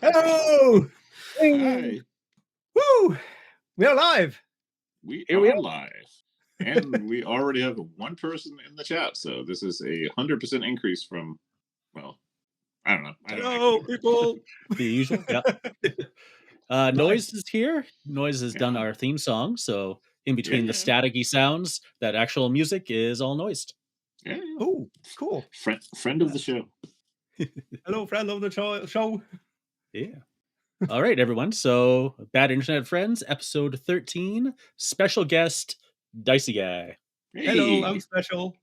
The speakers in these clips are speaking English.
Hello! Hi. Woo! We're live. We Here we are are. live. And we already have one person in the chat, so this is a 100% increase from, well, I don't know. Hello, people. The usual. Yeah. Noise is here. Noise has done our theme song, so in between the staticky sounds, that actual music is all noised. Yeah. Oh, cool. Friend of the show. Hello, friend of the show. Yeah. All right, everyone. So, Bad Internet Friends, episode 13, special guest, Dicey Guy. Hey. Hello, I'm special.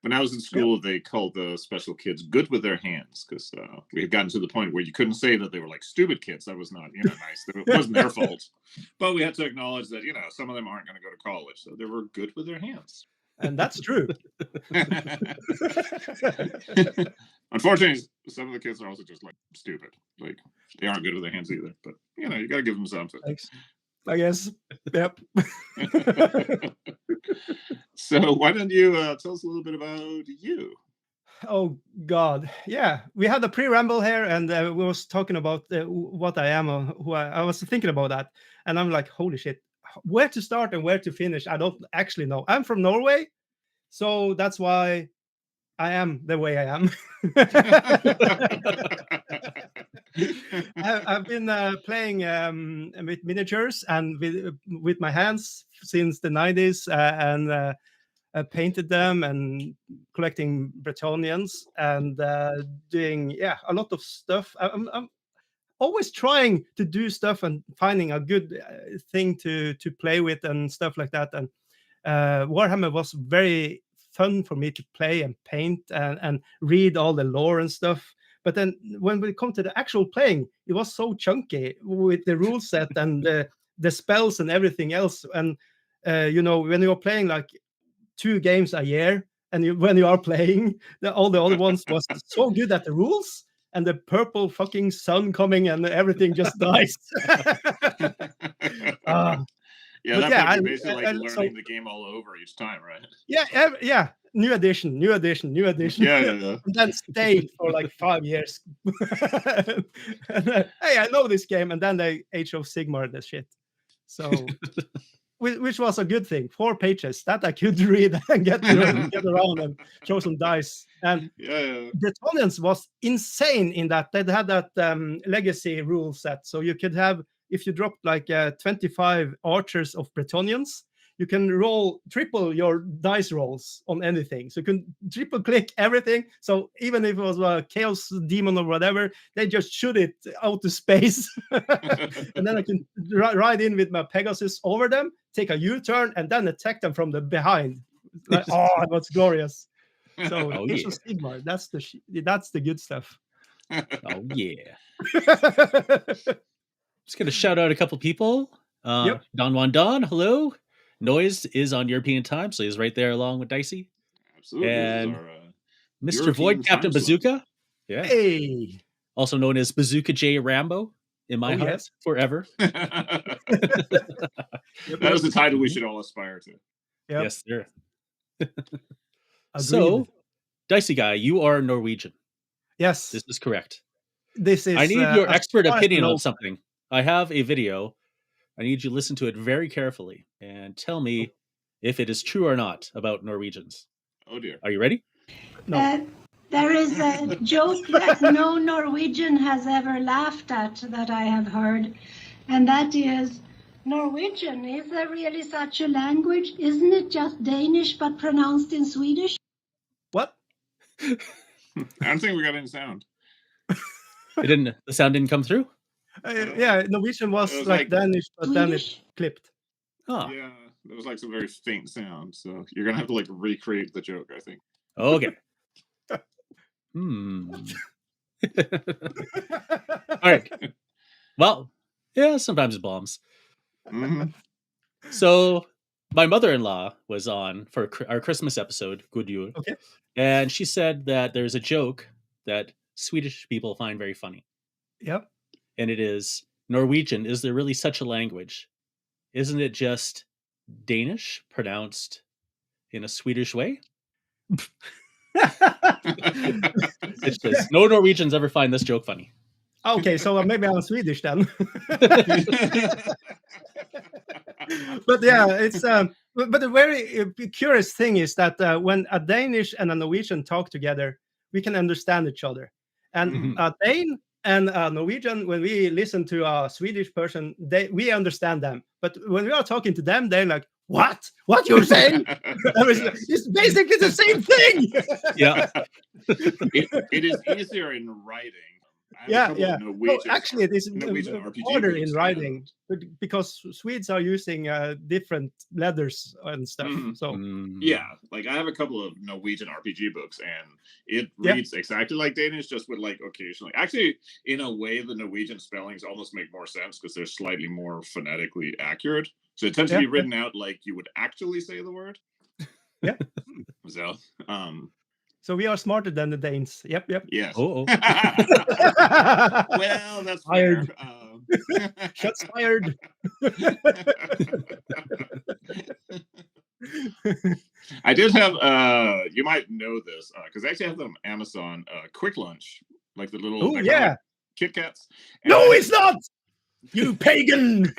When I was in school, they called the special kids good with their hands because we had gotten to the point where you couldn't say that they were like stupid kids. That was not, nice. It wasn't their fault. But we had to acknowledge that, some of them aren't going to go to college. So they were good with their hands. And that's true. Unfortunately, some of the kids are also just like stupid. Like they aren't good with their hands either. But, you got to give them something. Thanks. I guess. Yep. So why don't you tell us a little bit about you? Oh, God. Yeah. We had a pre-ramble here and we was talking about what I am or who I was thinking about that. And I'm like, holy shit. Where to start and where to finish? I don't actually know. I'm from Norway. So that's why I am the way I am. I've been playing with miniatures and with my hands since the 90s and painted them and collecting Bretonians and doing a lot of stuff. I'm always trying to do stuff and finding a good thing to play with and stuff like that. And Warhammer was very fun for me to play and paint and read all the lore and stuff. But then when we come to the actual playing, it was so chunky with the rule set and the spells and everything else. And, when you're playing like 2 games a year and when you are playing, all the other ones was so good at the rules and the purple fucking sun coming and everything just dies. You're basically learning the game all over each time, right? Yeah. New edition. Yeah. And then stay for like 5 years. Hey, I know this game. And then they Age of Sigmar the shit. So, which was a good thing. 4 pages that I could read and get around and throw some dice. And Bretonians was insane in that. They had that legacy rule set. So you could have, if you dropped like 25 archers of Bretonians, you can roll triple your dice rolls on anything. So you can triple click everything. So even if it was a chaos demon or whatever, they just shoot it out to space. And then I can ride in with my Pegasus over them, take a U-turn, and then attack them from the behind. Like, it was glorious. So Age of Sigmar, that's the good stuff. Oh yeah. Just gonna shout out a couple people. Don Juan Don, hello. Noise is on European time, so he's right there along with Dicey. Absolutely. And Mr. European Void Captain Bazooka. Yeah. Hey. Also known as Bazooka J Rambo in my heart forever. That is the title we should all aspire to. Yep. Yes, sir. So, Dicey Guy, you are Norwegian. Yes. This is correct. This is. I need your expert opinion on something. I have a video. I need you to listen to it very carefully and tell me if it is true or not about Norwegians. Oh dear. Are you ready? No. There is a joke that no Norwegian has ever laughed at that I have heard, and that is, Norwegian, is there really such a language? Isn't it just Danish but pronounced in Swedish? What? I don't think we got any sound. The sound didn't come through? Norwegian was like Danish, but Swedish? then it clipped. Oh. Yeah, there was like some very faint sound, so you're gonna have to like recreate the joke, I think. Okay. All right. Well, yeah, sometimes it bombs. Mm-hmm. So my mother-in-law was on for our Christmas episode, Good Jul. Okay. And she said that there's a joke that Swedish people find very funny. Yep. And it is, Norwegian, is there really such a language? Isn't it just Danish pronounced in a Swedish way? It says, no Norwegians ever find this joke funny. Okay, so maybe I'm Swedish then. But yeah, it's but the very curious thing is that when a Danish and a Norwegian talk together, we can understand each other. And a Dane and a Norwegian, when we listen to a Swedish person, we understand them. But when we are talking to them, they're like, "What? What you're saying?" It's basically the same thing. Yeah. It is easier in writing. Yeah. No, actually, it is Norwegian RPG harder books, in writing because Swedes are using different letters and stuff. So yeah, like I have a couple of Norwegian RPG books, and it reads exactly like Danish, just with like occasionally. Actually, in a way, the Norwegian spellings almost make more sense because they're slightly more phonetically accurate. So it tends to be written out like you would actually say the word. Yeah. So we are smarter than the Danes. Yep. Yes. Oh. Well, that's fired. Fair. Shots fired. I did have you might know this because I actually have them on Amazon quick lunch, like the little Kit Kats. No, it's not. You pagan!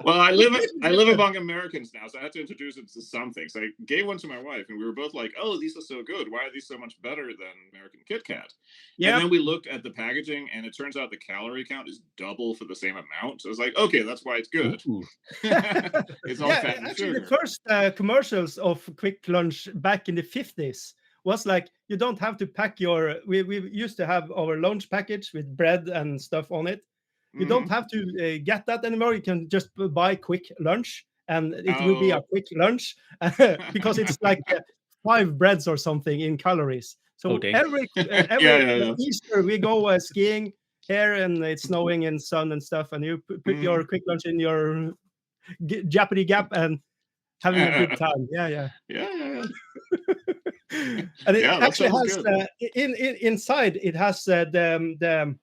Well, I live among Americans now, so I had to introduce it to something. So I gave one to my wife, and we were both like, "Oh, these are so good! Why are these so much better than American Kit Kat?" Yep. And then we looked at the packaging, and it turns out the calorie count is double for the same amount. So I was like, "Okay, that's why it's good." It's all fat and sugar. The first commercials of quick lunch back in the 50s was like, you don't have to pack your. We used to have our lunch package with bread and stuff on it. You don't have to get that anymore. You can just buy quick lunch, and it will be a quick lunch because it's like 5 breads or something in calories. So every Easter we go skiing here, and it's snowing and sun and stuff, and you put your quick lunch in your Japanese Gap and having a good time. Yeah. And it actually has inside it has the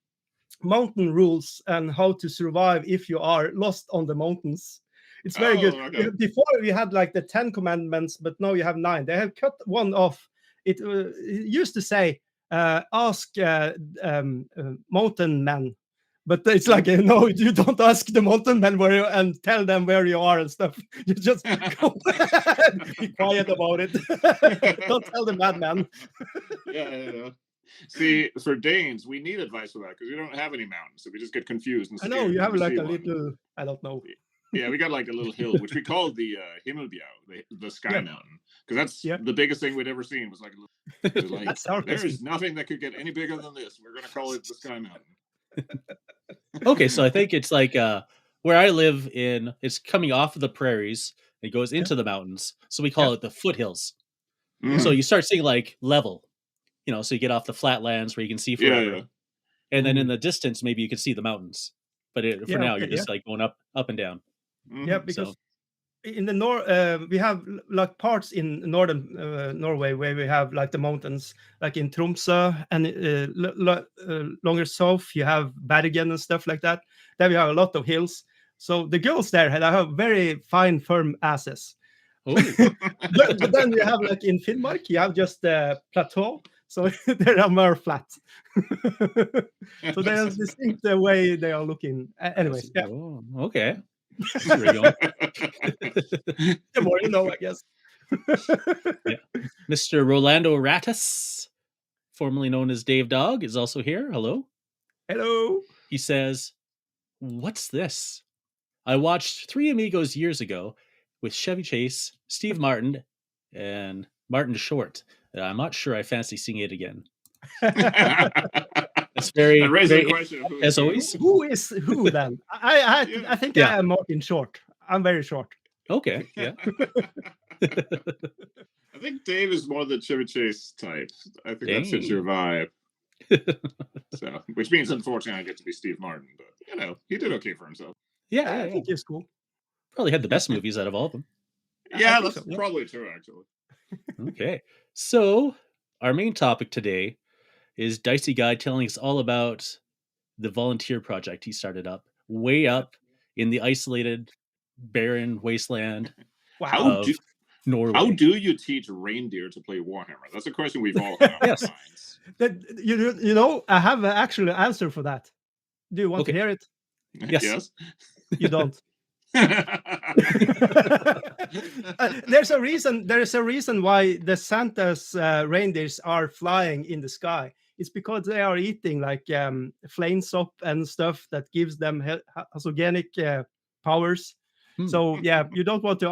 mountain rules and how to survive if you are lost on the mountains. It's very good. Okay. Before we had like the 10 commandments, but now you have 9. They have cut one off. It used to say ask mountain men, but it's like, no, you don't ask the mountain men where and tell them where you are and stuff. You just go be quiet about it. Don't tell the madman. Yeah. See, for Danes, we need advice for that because we don't have any mountains, so we just get confused. And I know you have like a little, I don't know. Yeah, we got like a little hill, which we called the Himmelbjerg, the sky mountain, because that's the biggest thing we'd ever seen. Was like there is nothing that could get any bigger than this. We're gonna call it the sky mountain. Okay, so I think it's like where I live in, it's coming off of the prairies, it goes into the mountains, so we call it the foothills. So you start seeing like level, so you get off the flatlands where you can see forever. And then in the distance maybe you can see the mountains, but for now you're just like going up and down. Yeah, because in the north we have like parts in northern Norway where we have like the mountains, like in Tromsø, and longer south you have Bergen and stuff like that. There we have a lot of hills. So the girls there have very fine, firm asses. But then you have like in Finnmark, you have just the plateau, so they are more flat. So they are distinct the way they are looking. Anyways, okay. The more you know, I guess. Mr. Rolando Rattus, formerly known as Dave Dog, is also here. Hello. He says, "What's this? I watched Three Amigos years ago with Chevy Chase, Steve Martin, and Martin Short. I'm not sure I fancy seeing it again." It's very question as always. Who is who then? I think I am Martin Short. I'm very short. Okay, yeah. I think Dave is more the Chevy Chase type. I think that fits your vibe. So, which means unfortunately I get to be Steve Martin, but he did okay for himself. Yeah, I think he's cool. Probably had the best movies out of all of them. Yeah, that's probably true, actually. Okay, so our main topic today is Dicey Guy telling us all about the volunteer project he started up way up in the isolated, barren wasteland. Wow. Norway. How do you teach reindeer to play Warhammer? That's a question we've all had on Yes. our minds. You know, I have an actual answer for that. Do you want to Okay. hear it? Yes. You don't. There's a reason. There is a reason why the Santa's reindeers are flying in the sky. It's because they are eating like flame sop and stuff that gives them hallucinogenic powers. So yeah, you don't want to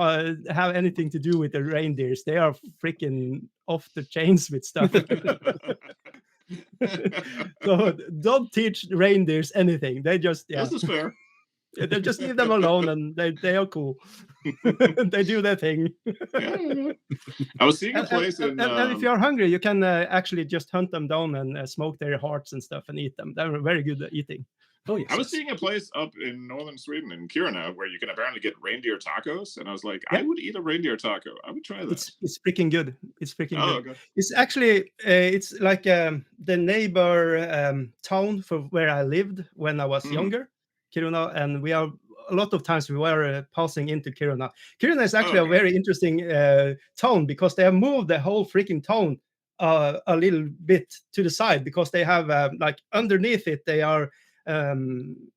have anything to do with the reindeers. They are freaking off the chains with stuff. So don't teach reindeers anything. They just This is fair. they just leave them alone, and they are cool. They do their thing. Yeah. I was seeing a place and if you're hungry, you can actually just hunt them down and smoke their hearts and stuff and eat them. They're very good at eating. Oh yes. I was seeing a place up in northern Sweden, in Kiruna, where you can apparently get reindeer tacos, and I was like, I would eat a reindeer taco. I would try that. It's freaking good. It's freaking good. Okay. It's actually it's like the neighbor town for where I lived when I was younger, Kiruna, and we are a lot of times we were passing into Kiruna. Kiruna is actually a very interesting town because they have moved the whole freaking town a little bit to the side because they have like underneath it they are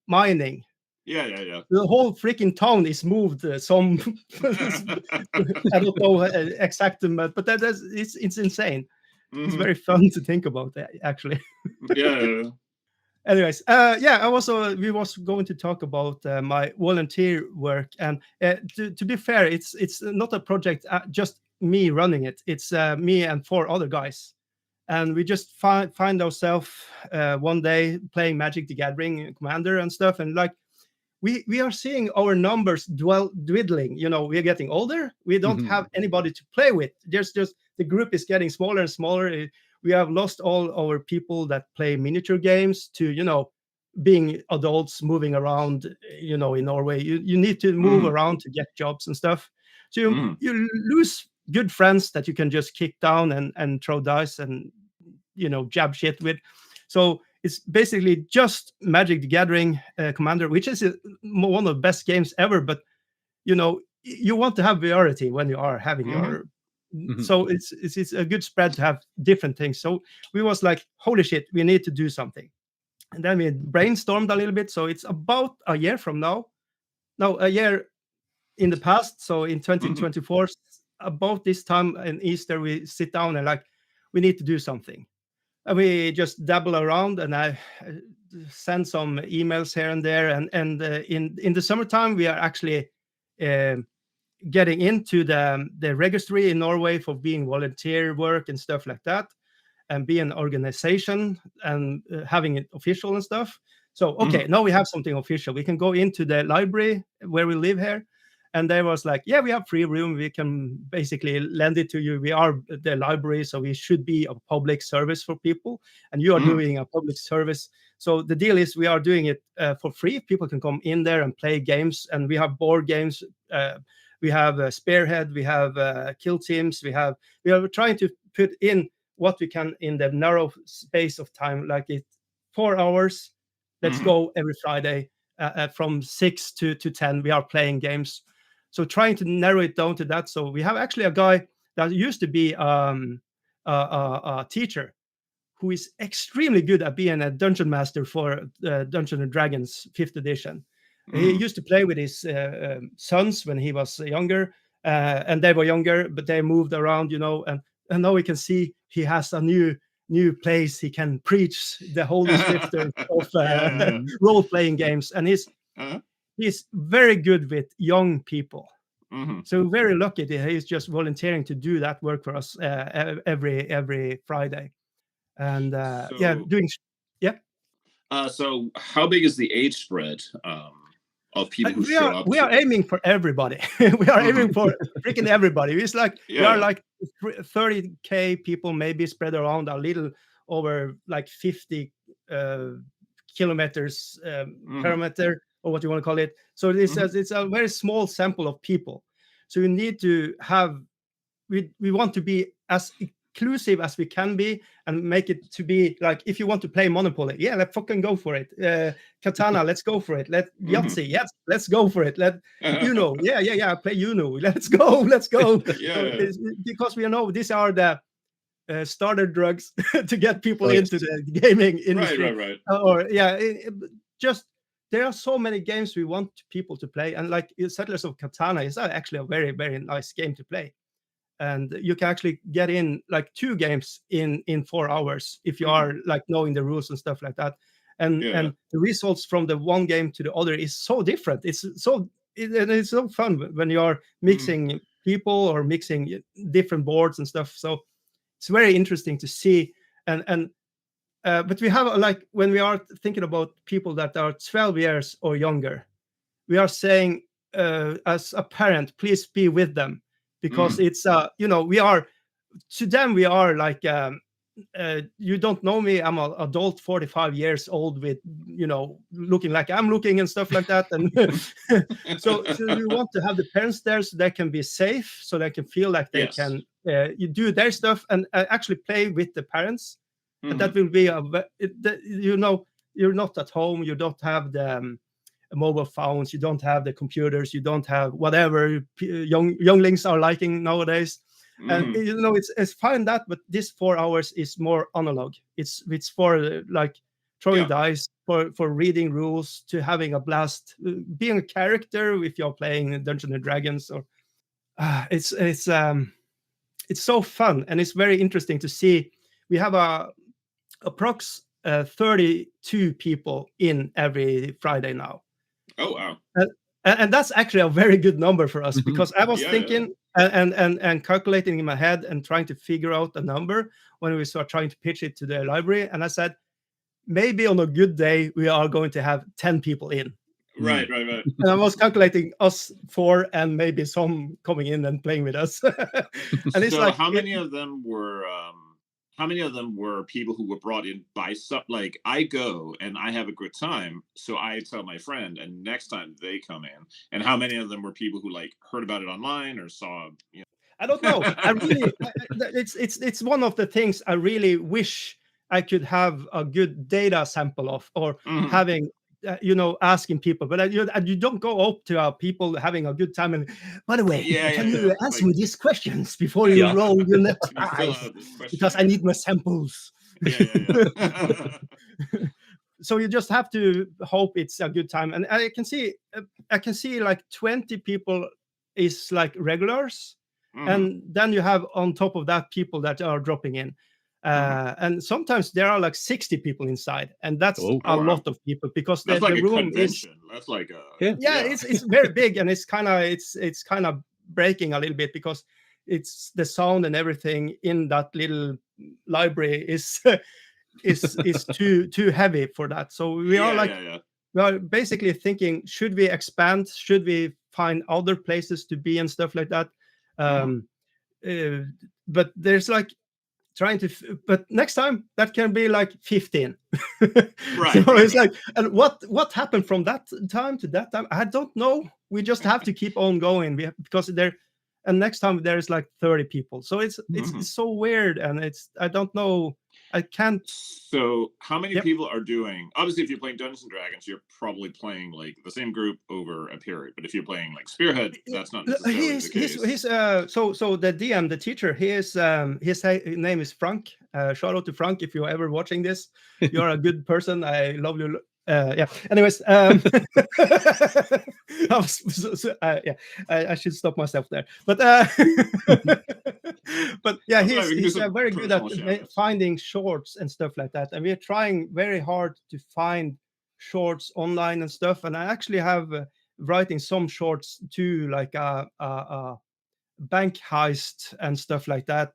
mining. Yeah. The whole freaking town is moved. Some I don't know exact, but it's insane. It's very fun to think about that, actually. Yeah. Anyways, we was going to talk about my volunteer work, and to be fair, it's not a project just me running it. It's me and 4 other guys. And we just find ourselves one day playing Magic the Gathering Commander and stuff. And like, we are seeing our numbers dwindling. You know, we're getting older. We don't have anybody to play with. There's just the group is getting smaller and smaller. We have lost all our people that play miniature games to, you know, being adults moving around, you know, in Norway. You need to move around to get jobs and stuff. So you lose good friends that you can just kick down and throw dice and, you know, jab shit with. So it's basically just Magic the Gathering Commander, which is one of the best games ever. But, you know, you want to have variety when you are having your... So it's a good spread to have different things. So we was like, holy shit, we need to do something. And then we brainstormed a little bit. So it's about a year from now. No, a year in the past. So in 2024, about this time in Easter, we sit down and like, we need to do something. And we just dabble around, and I send some emails here and there. And in the summertime, we are actually getting into the registry in Norway for being volunteer work and stuff like that, and be an organization and having it official and stuff. So, okay, now we have something official. We can go into the library where we live here. And they was like, yeah, we have free room. We can basically lend it to you. We are the library, so we should be a public service for people. And you are doing a public service. So the deal is we are doing it for free. People can come in there and play games. And we have board games. We have Spearhead. We have Kill Teams. We are trying to put in what we can in the narrow space of time, like 4 hours. Let's go every Friday from 6 to 10. We are playing games. So trying to narrow it down to that. So we have actually a guy that used to be a teacher who is extremely good at being a dungeon master for Dungeons and Dragons 5th edition. He used to play with his sons when he was younger, and they were younger, but they moved around, you know, and now we can see he has a new place. He can preach the holy scripture of role-playing games, and he's very good with young people. So very lucky that he's just volunteering to do that work for us every Friday. And so how big is the age spread of people who show up? We are aiming for everybody. We are aiming for freaking everybody. It's like we are like 30K people maybe spread around a little over like 50 kilometers perimeter, or what you want to call it. So it's a very small sample of people. So you need to have, we want to be as inclusive as we can be, and make it to be like, if you want to play Monopoly, yeah, let's fucking go for it. Katana, let's go for it. Let Yahtzee, yes, let's go for it. Let Uno, yeah, play Uno. Let's go. Yeah. Because we know these are the starter drugs to get people into the gaming industry. Right. Just there are so many games we want people to play, and like Settlers of Katana is actually a very, very nice game to play, and you can actually get in like 2 games in 4 hours if you are like knowing the rules and stuff like that, and the results from the one game to the other is so different. It's so fun when you are mixing people or mixing different boards and stuff. So it's very interesting to see, but we have like, when we are thinking about people that are 12 years or younger, we are saying as a parent, please be with them, because it's we are, to them we are like you don't know me, I'm an adult 45 years old with looking like I'm looking and stuff like that, and so you want to have the parents there so they can be safe, so they can feel like they can you do their stuff and actually play with the parents. And that will be you're not at home, you don't have the mobile phones, you don't have the computers, you don't have whatever younglings are liking nowadays. And it's fine that, but this 4 hours is more analog. It's for like throwing dice, for reading rules, to having a blast, being a character if you're playing Dungeons and Dragons, or it's so fun, and it's very interesting to see. We have approx 32 people in every Friday now. Oh wow! And that's actually a very good number for us, because I was thinking and calculating in my head and trying to figure out a number when we start trying to pitch it to the library, and I said, maybe on a good day we are going to have 10 people in. Right. And I was calculating us 4 and maybe some coming in and playing with us. And it's so like, how many of them were people who were brought in by some, like, I go and I have a good time, so I tell my friend, and next time they come in? And how many of them were people who like heard about it online or saw? I don't know. I really, it's one of the things I really wish I could have a good data sample of, or having. Asking people, but you don't go up to people having a good time and, by the way, can you answer me these questions before you roll your next dice, because I need my samples. So you just have to hope it's a good time, and I can see like 20 people is like regulars, and then you have on top of that people that are dropping in. And sometimes there are like 60 people inside, and that's a lot of people, because the room is. That's like it's very big, and it's kind of breaking a little bit, because it's the sound and everything in that little library is too heavy for that. So we are basically thinking, should we expand? Should we find other places to be and stuff like that? But there's like. But next time that can be like 15. So it's like, and what happened from that time to that time, I don't know. We just have to keep on going, because and next time there's like 30 people. So it's so weird, and I don't know. I can't. So how many people are doing? Obviously, if you're playing Dungeons and Dragons, you're probably playing like the same group over a period. But if you're playing like Spearhead, that's not necessarily the case. So the DM, the teacher, his name is Frank. Shout out to Frank if you're ever watching this. You're a good person. I love you. Anyways, I should stop myself there. But but yeah, he's very good at finding shorts and stuff like that, and we're trying very hard to find shorts online and stuff. And I actually have writing some shorts too, like a bank heist and stuff like that.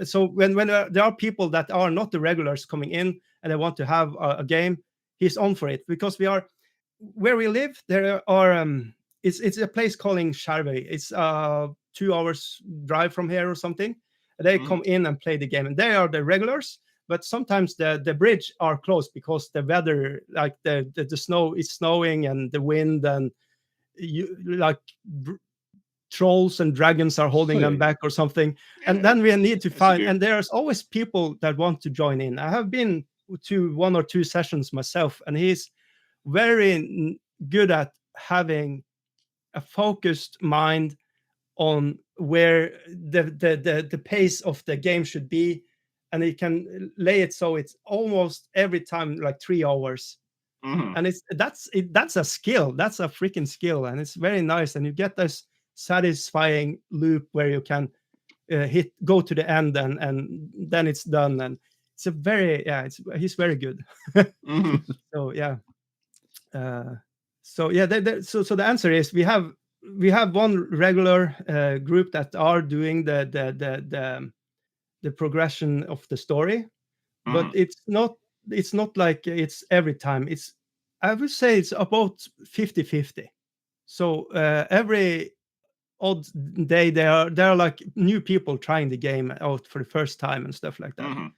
So when there are people that are not the regulars coming in and they want to have a game, he's on for it, because we are where we live. There are it's a place called Skjervøy. It's 2 hours drive from here or something. They come in and play the game, and they are the regulars. But sometimes the bridge are closed because the weather, like the snow is snowing, and the wind, and you like trolls and dragons are holding them back or something. And then we need to find, and there's always people that want to join in. I have been to 1 or 2 sessions myself, and he's very good at having a focused mind on where the pace of the game should be, and he can lay it so it's almost every time like 3 hours. And that's a skill. That's a freaking skill, and it's very nice. And you get this satisfying loop where you can go to the end, and then it's done. And it's a very he's very good. So yeah. So the answer is we have one regular group that are doing the progression of the story, but it's not like it's every time. I would say it's about 50-50. So every odd day there are like new people trying the game out for the first time and stuff like that.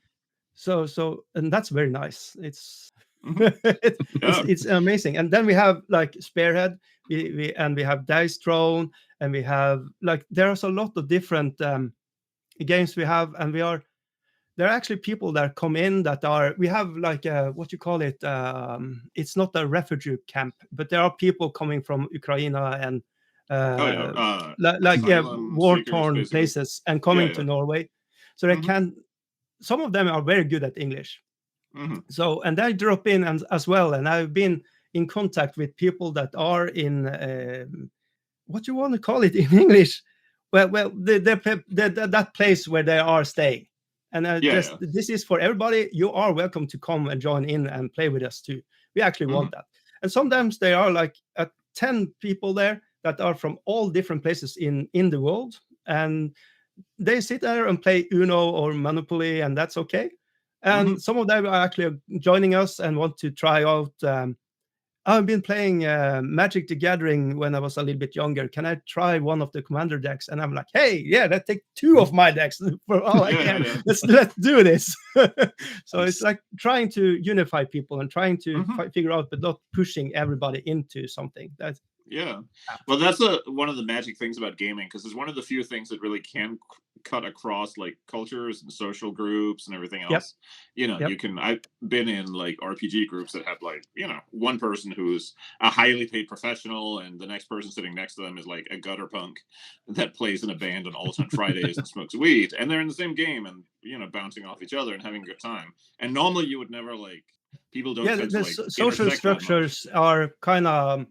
So and that's very nice. It's it's amazing. And then we have like Spearhead, we have Dice Throne, and we have like there's a lot of different games we have, and there are actually people that come in that are, we have like what you call it, it's not a refugee camp, but there are people coming from Ukraine and war-torn places and coming to Norway. So they can, some of them are very good at English. So, and they drop in as well. And I've been in contact with people that are in, what you want to call it in English? Well, that place where they are staying. And this is for everybody. You are welcome to come and join in and play with us too. We actually want that. And sometimes there are like 10 people there that are from all different places in the world. And they sit there and play Uno or Monopoly, and that's okay. And some of them are actually joining us and want to try out. I've been playing Magic the Gathering when I was a little bit younger. Can I try one of the commander decks? And I'm like, hey, let's take 2 of my decks for all I can. Let's do this. So it's like trying to unify people and trying to figure out, but not pushing everybody into something. That's well, that's one of the magic things about gaming, because it's one of the few things that really can cut across like cultures and social groups and everything else. You know, you can, I've been in like RPG groups that have like, you know, one person who's a highly paid professional and the next person sitting next to them is like a gutter punk that plays in a band on alternate Fridays and smokes weed, and they're in the same game and, you know, bouncing off each other and having a good time. And normally you would never like, people don't tend to, like, social structures are kind of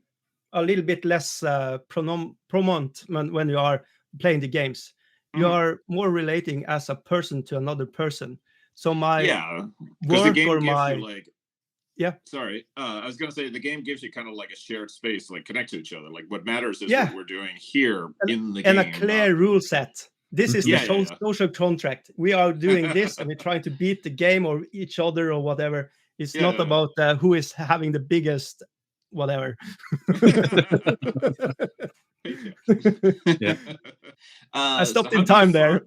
a little bit less prominent when you are playing the games. You are more relating as a person to another person. So my because the game or gives my you like I was gonna say the game gives you kind of like a shared space, like connect to each other. Like what matters is what we're doing here in the game, and a clear rule set. This is the social contract. We are doing this, and we're trying to beat the game or each other or whatever. It's not about who is having the biggest whatever. I stopped in time there.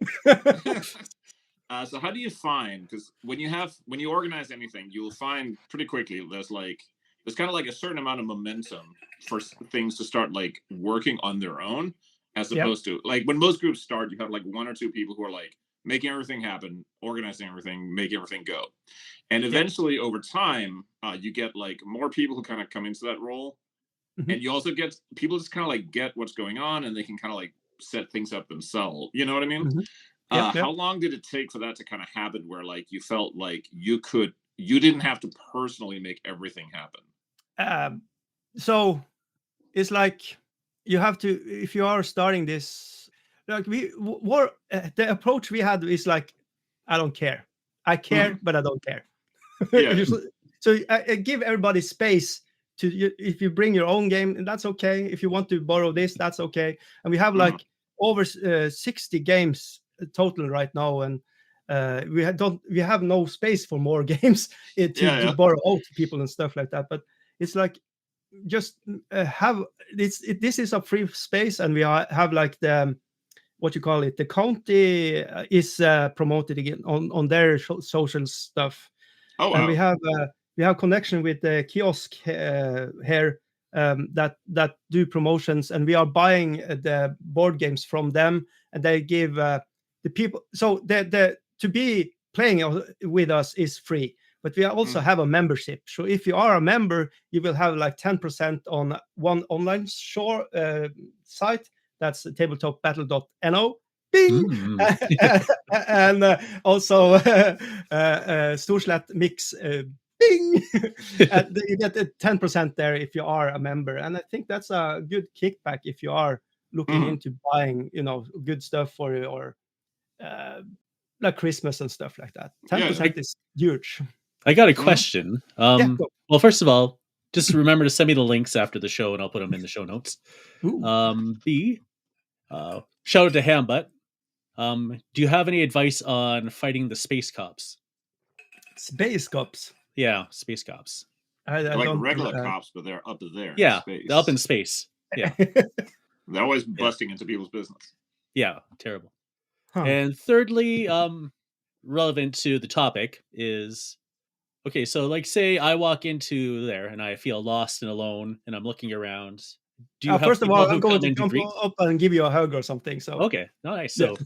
So how do you find, because when you organize anything, you'll find pretty quickly there's kind of like a certain amount of momentum for things to start like working on their own, as opposed to like when most groups start, you have like 1 or 2 people who are like making everything happen, organizing everything, making everything go. And eventually over time, you get like more people who kind of come into that role. And you also get people just kind of like get what's going on, and they can kind of like set things up themselves. You know what I mean? How long did it take for that to kind of happen where like you felt like you didn't have to personally make everything happen? So it's like you have to, if you are starting this, like the approach we had is like, I don't care. I care, but I don't care. So I give everybody space to, if you bring your own game, that's okay. If you want to borrow this, that's okay. And we have like over 60 games total right now, and we have no space for more games to borrow out to people and stuff like that. But it's like just have this is a free space, and we have like the what you call it, the county is promoted again on their social stuff. And we have connection with the kiosk here that do promotions, and we are buying the board games from them, and they give the people. So the to be playing with us is free, but we also have a membership. So if you are a member, you will have like 10% on one online site. That's tabletopbattle.no. Bing! And also Storslett Mix. Bing! And you get 10% there if you are a member, and I think that's a good kickback if you are looking into buying, good stuff for your like Christmas and stuff like that. 10% is huge. I got a question. Well, first of all, just remember to send me the links after the show, and I'll put them in the show notes. B, shout out to Hambutt. Do you have any advice on fighting the space cops? Space cops? Yeah, space cops. I like regular cops, but they're up there. Yeah, in space. They're up in space. Yeah. They're always busting into people's business. Yeah, terrible. And thirdly, relevant to the topic is, okay, so like say I walk into there and I feel lost and alone and I'm looking around. Do you have first of all, I'm going to jump up and give you a hug or something. So okay, nice. So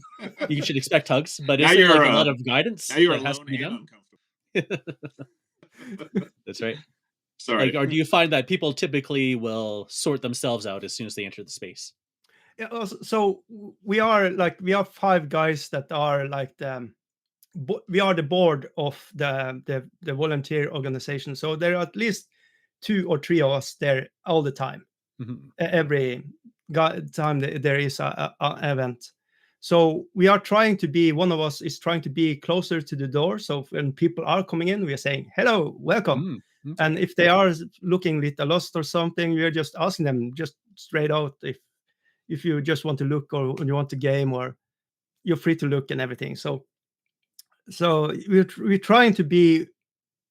you should expect hugs, but is there like a lot of guidance that has to be done? That's right. Sorry. Like, or do you find that people typically will sort themselves out as soon as they enter the space? Yeah, so we are 5 guys that are like we are the board of the volunteer organization. So there are at least 2 or 3 of us there all the time. Every time there is a event. So we are trying to be, one of us is trying to be closer to the door. So when people are coming in, we are saying, hello, welcome. And if they are looking a little lost or something, we are just asking them just straight out if you just want to look or you want to game, or you're free to look and everything. So we're trying to be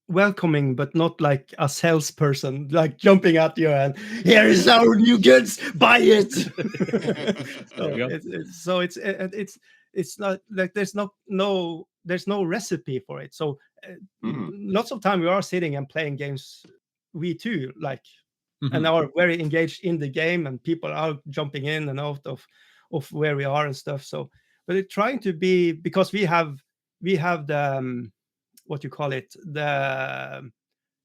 welcoming, but not like a salesperson, like jumping at you and here is our new goods, buy it. So it's not like there's no recipe for it. So lots of time we are sitting and playing games, we too like, and are very engaged in the game, and people are jumping in and out of where we are and stuff. So, but it's trying to be, because we have the what you call it,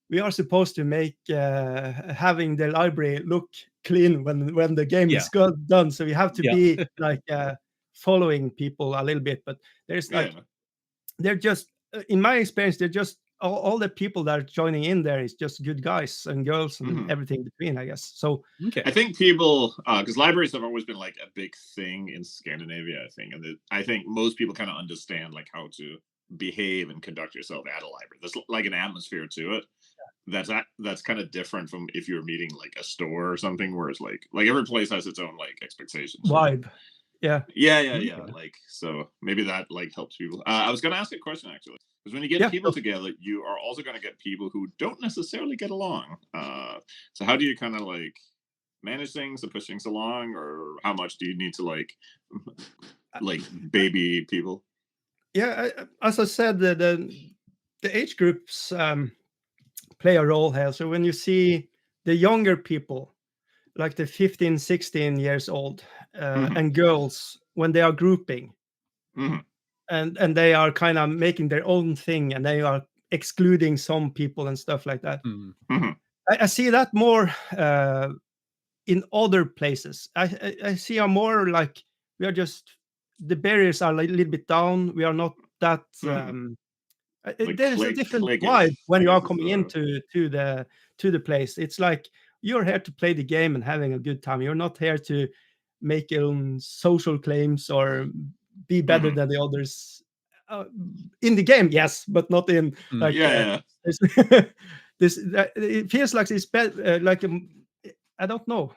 we are supposed to make having the library look clean when the game is done. So we have to be like following people a little bit, but there's like they're just, in my experience, they're just all the people that are joining in there is just good guys and girls and everything between, I guess. So I think people, because libraries have always been like a big thing in Scandinavia, I think, and I think most people kind of understand like how to behave and conduct yourself at a library. There's like an atmosphere to it that's kind of different from if you're meeting like a store or something, where it's like every place has its own like expectations, vibe. Yeah. Like, so maybe that like helps people. I was going to ask a question actually, because when you get people together, you are also going to get people who don't necessarily get along. So how do you kind of like manage things and push things along, or how much do you need to like baby people? Yeah, as I said, the age groups play a role here. So when you see the younger people, like the 15, 16 years old, and girls, when they are grouping, and they are kind of making their own thing, and they are excluding some people and stuff like that. I see that more in other places. I see a more like we are just, the barriers are a little bit down. We are not that. There's a different vibe when you are coming into the place. It's like you're here to play the game and having a good time. You're not here to make your own social claims or be better than the others. In the game, yes, but not in like. It feels like it's like I don't know.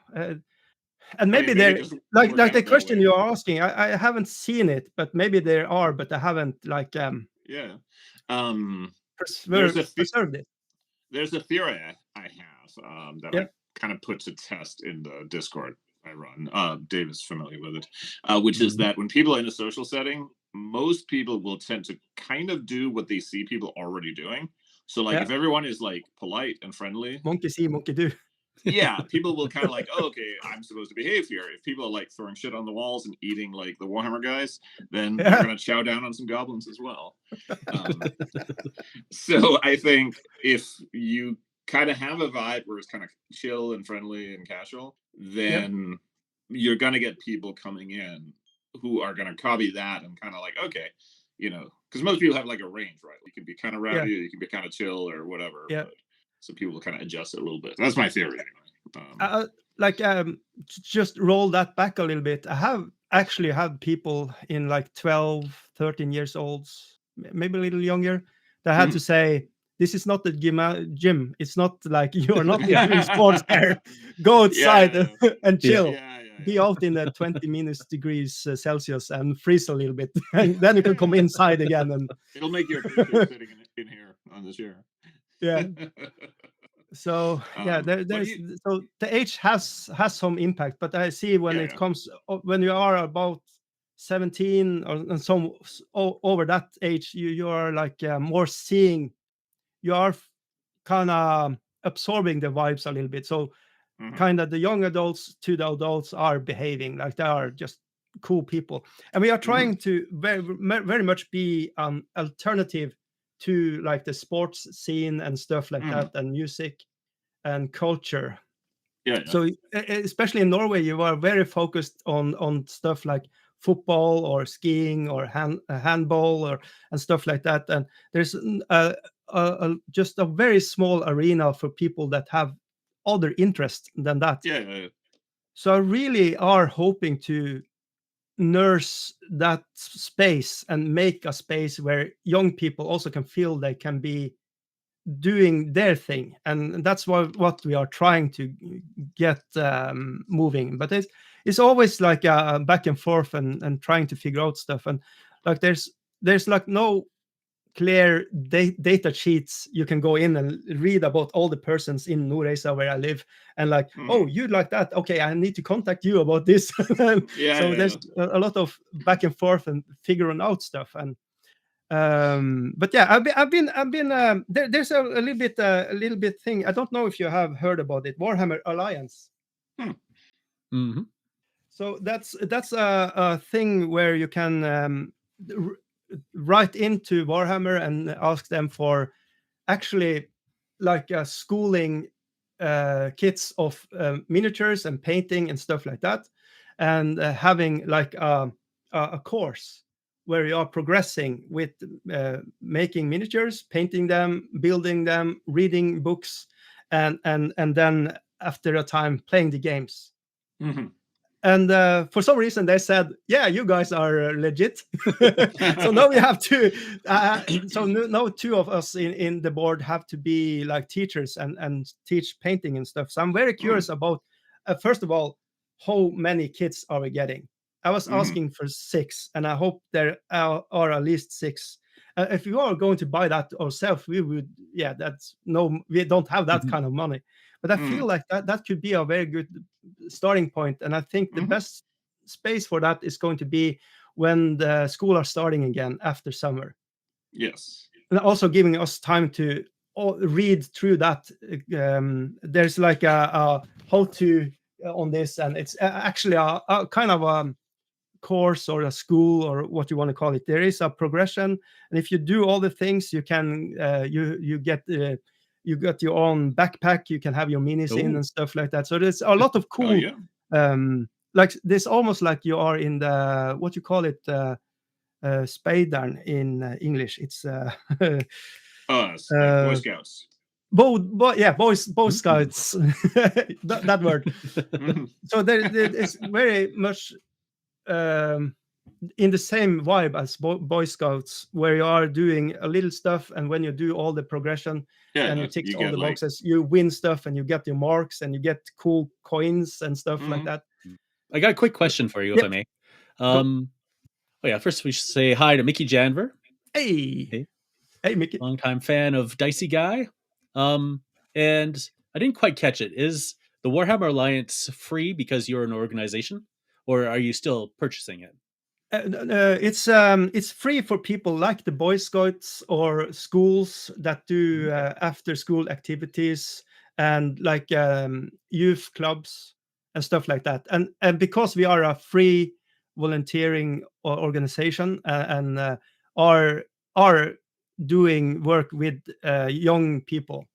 And maybe there, like the question you're asking, I haven't seen it, but maybe there are, but I haven't like preserved it. There's a theory I have that I kind of put to test in the Discord I run. Dave is familiar with it, which is that when people are in a social setting, most people will tend to kind of do what they see people already doing. So like if everyone is like polite and friendly, monkey see, monkey do. Yeah, people will kind of like, oh, okay, I'm supposed to behave here. If people are like throwing shit on the walls and eating like the Warhammer guys, then they're Yeah. gonna chow down on some goblins as well. So I think if you kind of have a vibe where it's kind of chill and friendly and casual, then you're gonna get people coming in who are gonna copy that and kind of like, okay, because most people have like a range, right? You can be kind of rowdy, you can be kind of chill or whatever. Yeah. But, so people will kind of adjust it a little bit. That's my theory anyway. Just roll that back a little bit. I have actually had people in like 12, 13 years olds, maybe a little younger, that had to say, this is not the gym. It's not like you're not doing sports there. Go outside and chill. Be out in the 20 minus degrees Celsius and freeze a little bit. And then you can come inside again. And it'll make you appreciate sitting in here on the chair. Yeah. So so the age has some impact, but I see when it comes when you are about 17 or some over that age, you are like more seeing, you are kind of absorbing the vibes a little bit. So kind of the young adults to the adults are behaving like they are just cool people, and we are trying to very much be alternative to like the sports scene and stuff like that, and music and culture. So especially in Norway, you are very focused on stuff like football or skiing or handball and stuff like that, and there's just a very small arena for people that have other interests than that. So I really are hoping to nurse that space and make a space where young people also can feel they can be doing their thing, and that's what we are trying to get moving. But it's always like a back and forth and trying to figure out stuff, and like there's like no clear data sheets you can go in and read about all the persons in Nordreisa where I live, and like, oh, you like that, okay, I need to contact you about this. So there's a lot of back and forth and figuring out stuff. And but yeah, I've been there's a little bit thing. I don't know if you have heard about it, Warhammer Alliance. So that's a thing where you can write into Warhammer and ask them for actually like schooling kits of miniatures and painting and stuff like that, and having like a course where you are progressing with making miniatures, painting them, building them, reading books, and then after a time playing the games. And for some reason they said, yeah, you guys are legit. So now we have to so now two of us in the board have to be like teachers and teach painting and stuff. So I'm very curious about first of all, how many kits are we getting? I was asking for 6, and I hope there are at least 6. If we are going to buy that ourselves, we would, we don't have that kind of money. But I feel like that could be a very good starting point. And I think the best space for that is going to be when the school are starting again after summer. Yes. And also giving us time to read through that. There's like a how-to on this, and it's actually a kind of a course or a school or what you want to call it. There is a progression, and if you do all the things, you can you get you got your own backpack, you can have your minis in and stuff like that. So there's a lot of cool like this, almost like you are in the what you call it speideren in English. It's Boy Scouts. Boy Scouts. that word. So there is very much in the same vibe as Boy Scouts, where you are doing a little stuff, and when you do all the progression and you tick all the boxes, you win stuff and you get your marks and you get cool coins and stuff like that. I got a quick question for you, if I may. First we should say hi to Mickey Janver. Hey Mickey. Longtime fan of Dicey Guy. And I didn't quite catch it. Is the Warhammer Alliance free because you're an organization, or are you still purchasing it? It's free for people like the Boy Scouts or schools that do after school activities, and like youth clubs and stuff like that. And because we are a free volunteering organization and are doing work with young people,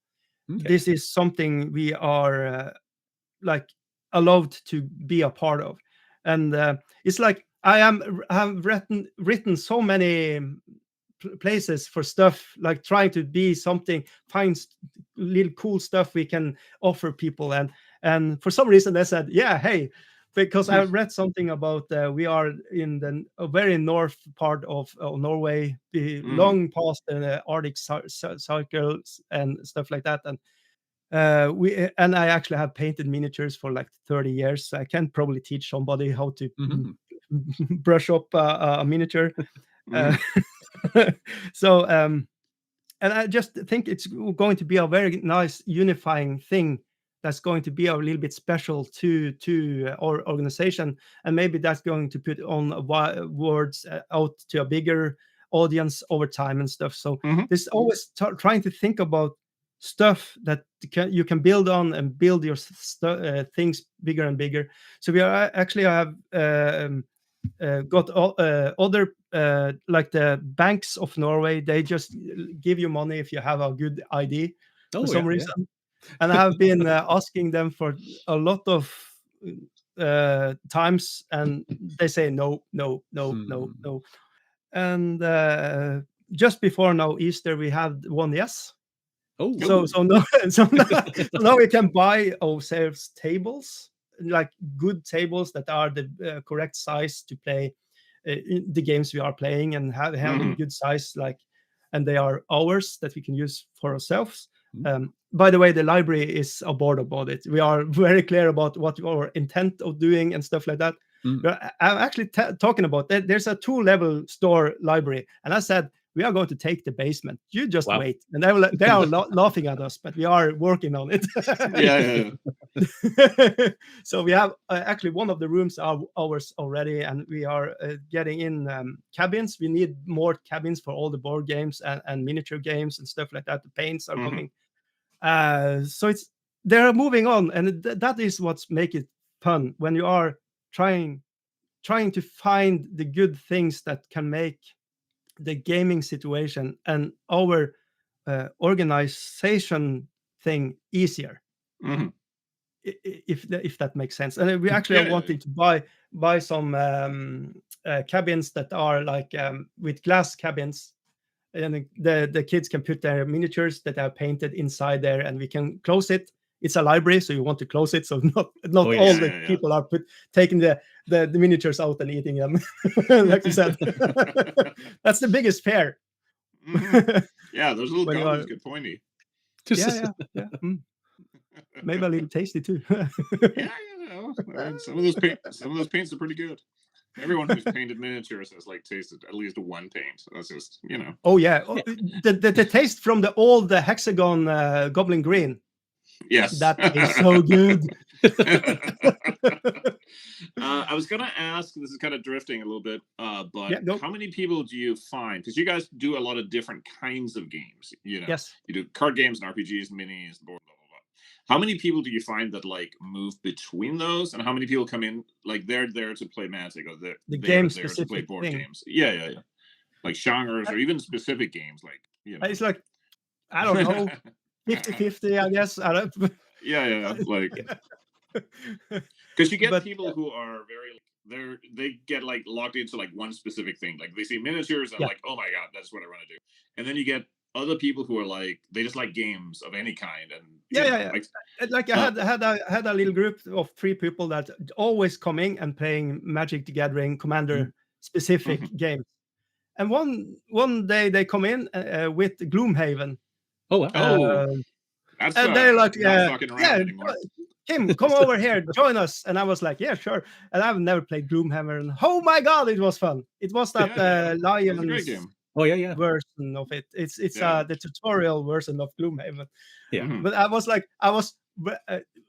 this is something we are like allowed to be a part of. And it's like I have written so many places for stuff, like trying to be something, find little cool stuff we can offer people. And for some reason they said, yeah, hey, because I read something about we are in the very north part of Norway, long past the Arctic cycles and stuff like that. And I actually have painted miniatures for like 30 years. So I can probably teach somebody how to brush up a miniature. So and I just think it's going to be a very nice unifying thing that's going to be a little bit special to our organization, and maybe that's going to put on words out to a bigger audience over time and stuff. So there's always trying to think about stuff that you can build on and build your things bigger and bigger. So we are actually have got other like the banks of Norway. They just give you money if you have a good ID for some reason. And I have been asking them for a lot of times, and they say no. And just before now Easter, we had one yes. So now we can buy ourselves tables, like good tables that are the correct size to play the games we are playing, and having good size, like, and they are ours that we can use for ourselves. By the way, the library is aboard about it. We are very clear about what our intent of doing and stuff like that. I'm actually talking about that. There's a 2-level store library, and I said we are going to take the basement. You just wait. And they are laughing at us, but we are working on it. So we have actually one of the rooms are ours already, and we are getting in cabins. We need more cabins for all the board games and miniature games and stuff like that. The paints are coming. So they're moving on, and that is what's make it fun, when you are trying to find the good things that can make the gaming situation and our organization thing easier, if that makes sense. And we actually are wanting to buy some cabins that are like with glass cabins, and the kids can put their miniatures that are painted inside there, and we can close it. It's a library, so you want to close it, so not all the people are taking the miniatures out and eating them, like you said. That's the biggest fear. Yeah, those little goblins get pointy. Yeah. Maybe a little tasty too. Some of those paints are pretty good. Everyone who's painted miniatures has like tasted at least one paint. So that's just, Oh yeah, the taste from the hexagon goblin green. Yes, that is so good. I was gonna ask, this is kind of drifting a little bit, but how many people do you find, because you guys do a lot of different kinds of games, Yes, you do card games and RPGs, minis, blah, blah, blah. How many people do you find that like move between those, and how many people come in like they're there to play Magic, or they're game there to play board thing. games? Yeah, like genres or even specific games, like it's like, I don't know, 50-50, I guess. I don't. Yeah, like, because you get people who are they get like locked into like one specific thing, like they see miniatures and like, oh my god, that's what I want to do. And then you get other people who are like, they just like games of any kind. And like I had a little group of 3 people that always coming and playing Magic the Gathering Commander specific games. And one day they come in with Gloomhaven. Oh wow. And they're like, Kim, come over here, join us. And I was like, yeah, sure. And I've never played Gloomhaven. And oh my god, it was fun. It was that Lions version of it. It's the tutorial version of Gloomhaven. But I was like,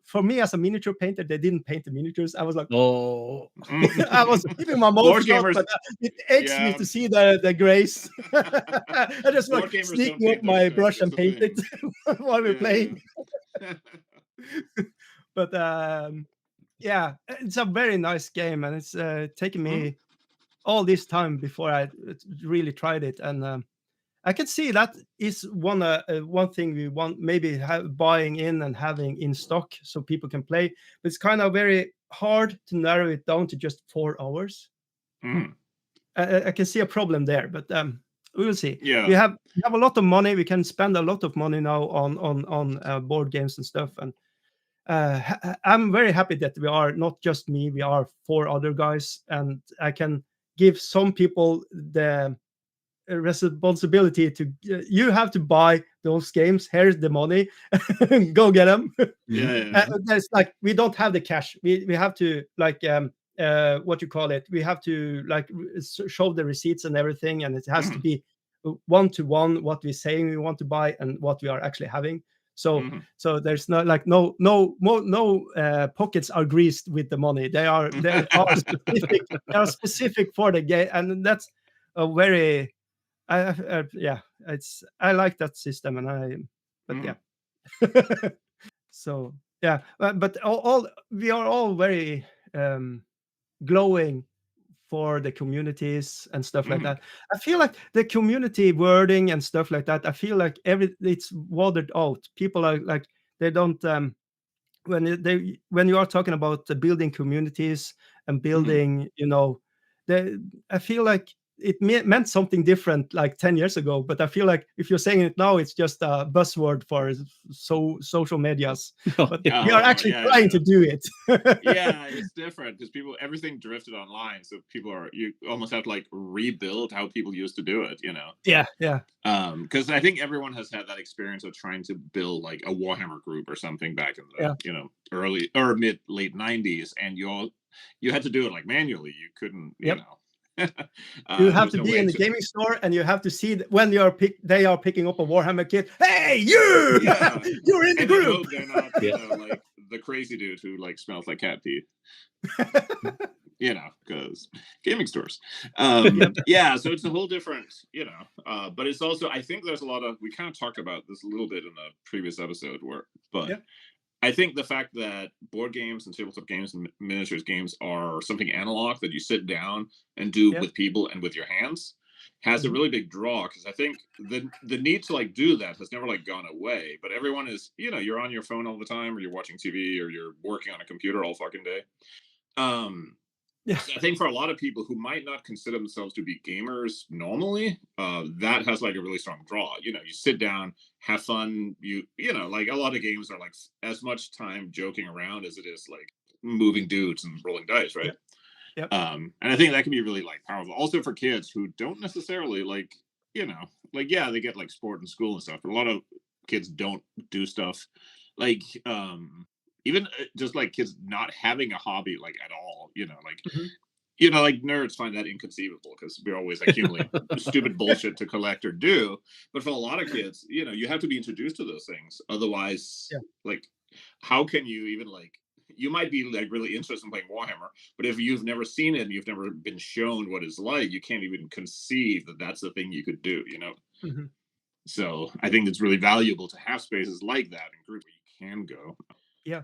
for me as a miniature painter, they didn't paint the miniatures. I was like, I was keeping my mouth shut, but it aches me to see the grace. I just like sneaking up my brush and paint it while we're playing. But yeah, it's a very nice game, and it's taken me all this time before I really tried it. And I can see that is one thing we want, maybe buying in and having in stock so people can play. But it's kind of very hard to narrow it down to just 4 hours. I can see a problem there, but we will see. Yeah. We have a lot of money. We can spend a lot of money now on board games and stuff. And I'm very happy that we are not just me. We are 4 other guys, and I can give some people the responsibility to. You have to buy those games. Here's the money. Go get them. There's like, we don't have the cash. We have to like what you call it. We have to like show the receipts and everything, and it has to be 1-to-1 what we're saying we want to buy and what we are actually having. So there's no like no pockets are greased with the money. They are specific. They are specific for the game, and that's a very I like that system, and so yeah, but all we are all very glowing for the communities and stuff like that. I feel like the community wording and stuff like that, I feel like it's watered out. People are like, they don't when you are talking about the building communities and building, I feel like it meant something different like 10 years ago, but I feel like if you're saying it now, it's just a buzzword for social medias. But we are actually trying to do it. Yeah, it's different because everything drifted online, so you almost have to like rebuild how people used to do it. Yeah. Because I think everyone has had that experience of trying to build like a Warhammer group or something back in the early or late 90s, and you had to do it like manually. You couldn't, you have to be in the gaming store, and you have to see when they are picking up a Warhammer kit. Hey, you're in the group. They're not, like the crazy dude who like smells like cat pee. Because gaming stores. So it's a whole different, but it's also, I think there's a lot of, we kind of talked about this a little bit in the previous episode I think the fact that board games and tabletop games and miniatures games are something analog that you sit down and do with people and with your hands has a really big draw, because I think the need to like do that has never like gone away, but everyone is, you're on your phone all the time, or you're watching TV, or you're working on a computer all fucking day. I think for a lot of people who might not consider themselves to be gamers normally, that has like a really strong draw. You sit down, have fun. Like a lot of games are like as much time joking around as it is like moving dudes and rolling dice, right? Yep. And I think that can be really like powerful. Also for kids who don't necessarily like, they get like sport in school and stuff, but a lot of kids don't do stuff like even just like kids not having a hobby like at all, like nerds find that inconceivable because we're always accumulating stupid bullshit to collect or do. But for a lot of kids, you have to be introduced to those things. Otherwise, like, how can you even like, you might be like really interested in playing Warhammer, but if you've never seen it and you've never been shown what it's like, you can't even conceive that that's the thing you could do, So I think it's really valuable to have spaces like that in group where you can go. Yeah.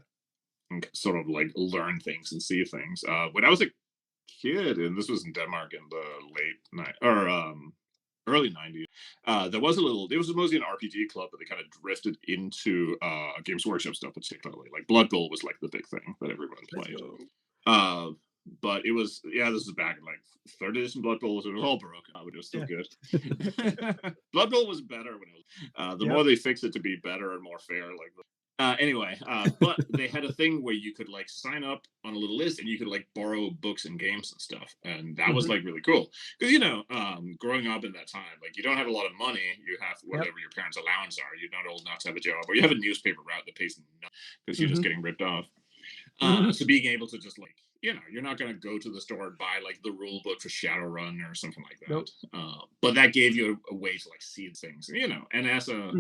And sort of like learn things and see things. When I was a kid, and this was in Denmark in the early 90s, there was it was mostly an RPG club, but they kind of drifted into Games Workshop stuff particularly. Like Blood Bowl was like the big thing that everyone played. But it was, this was back in like 3rd edition Blood Bowl, so it was all broken, but it was still good. Blood Bowl was better when it was, the more they fixed it to be better and more fair, like but they had a thing where you could like sign up on a little list and you could like borrow books and games and stuff, and that was like really cool because growing up in that time, like you don't have a lot of money, you have whatever your parents' allowance are, you're not old enough to have a job, or you have a newspaper route that pays nothing because you're just getting ripped off. So being able to just like, you're not going to go to the store and buy like the rule book for Shadowrun or something like that. But that gave you a way to like see things, and as a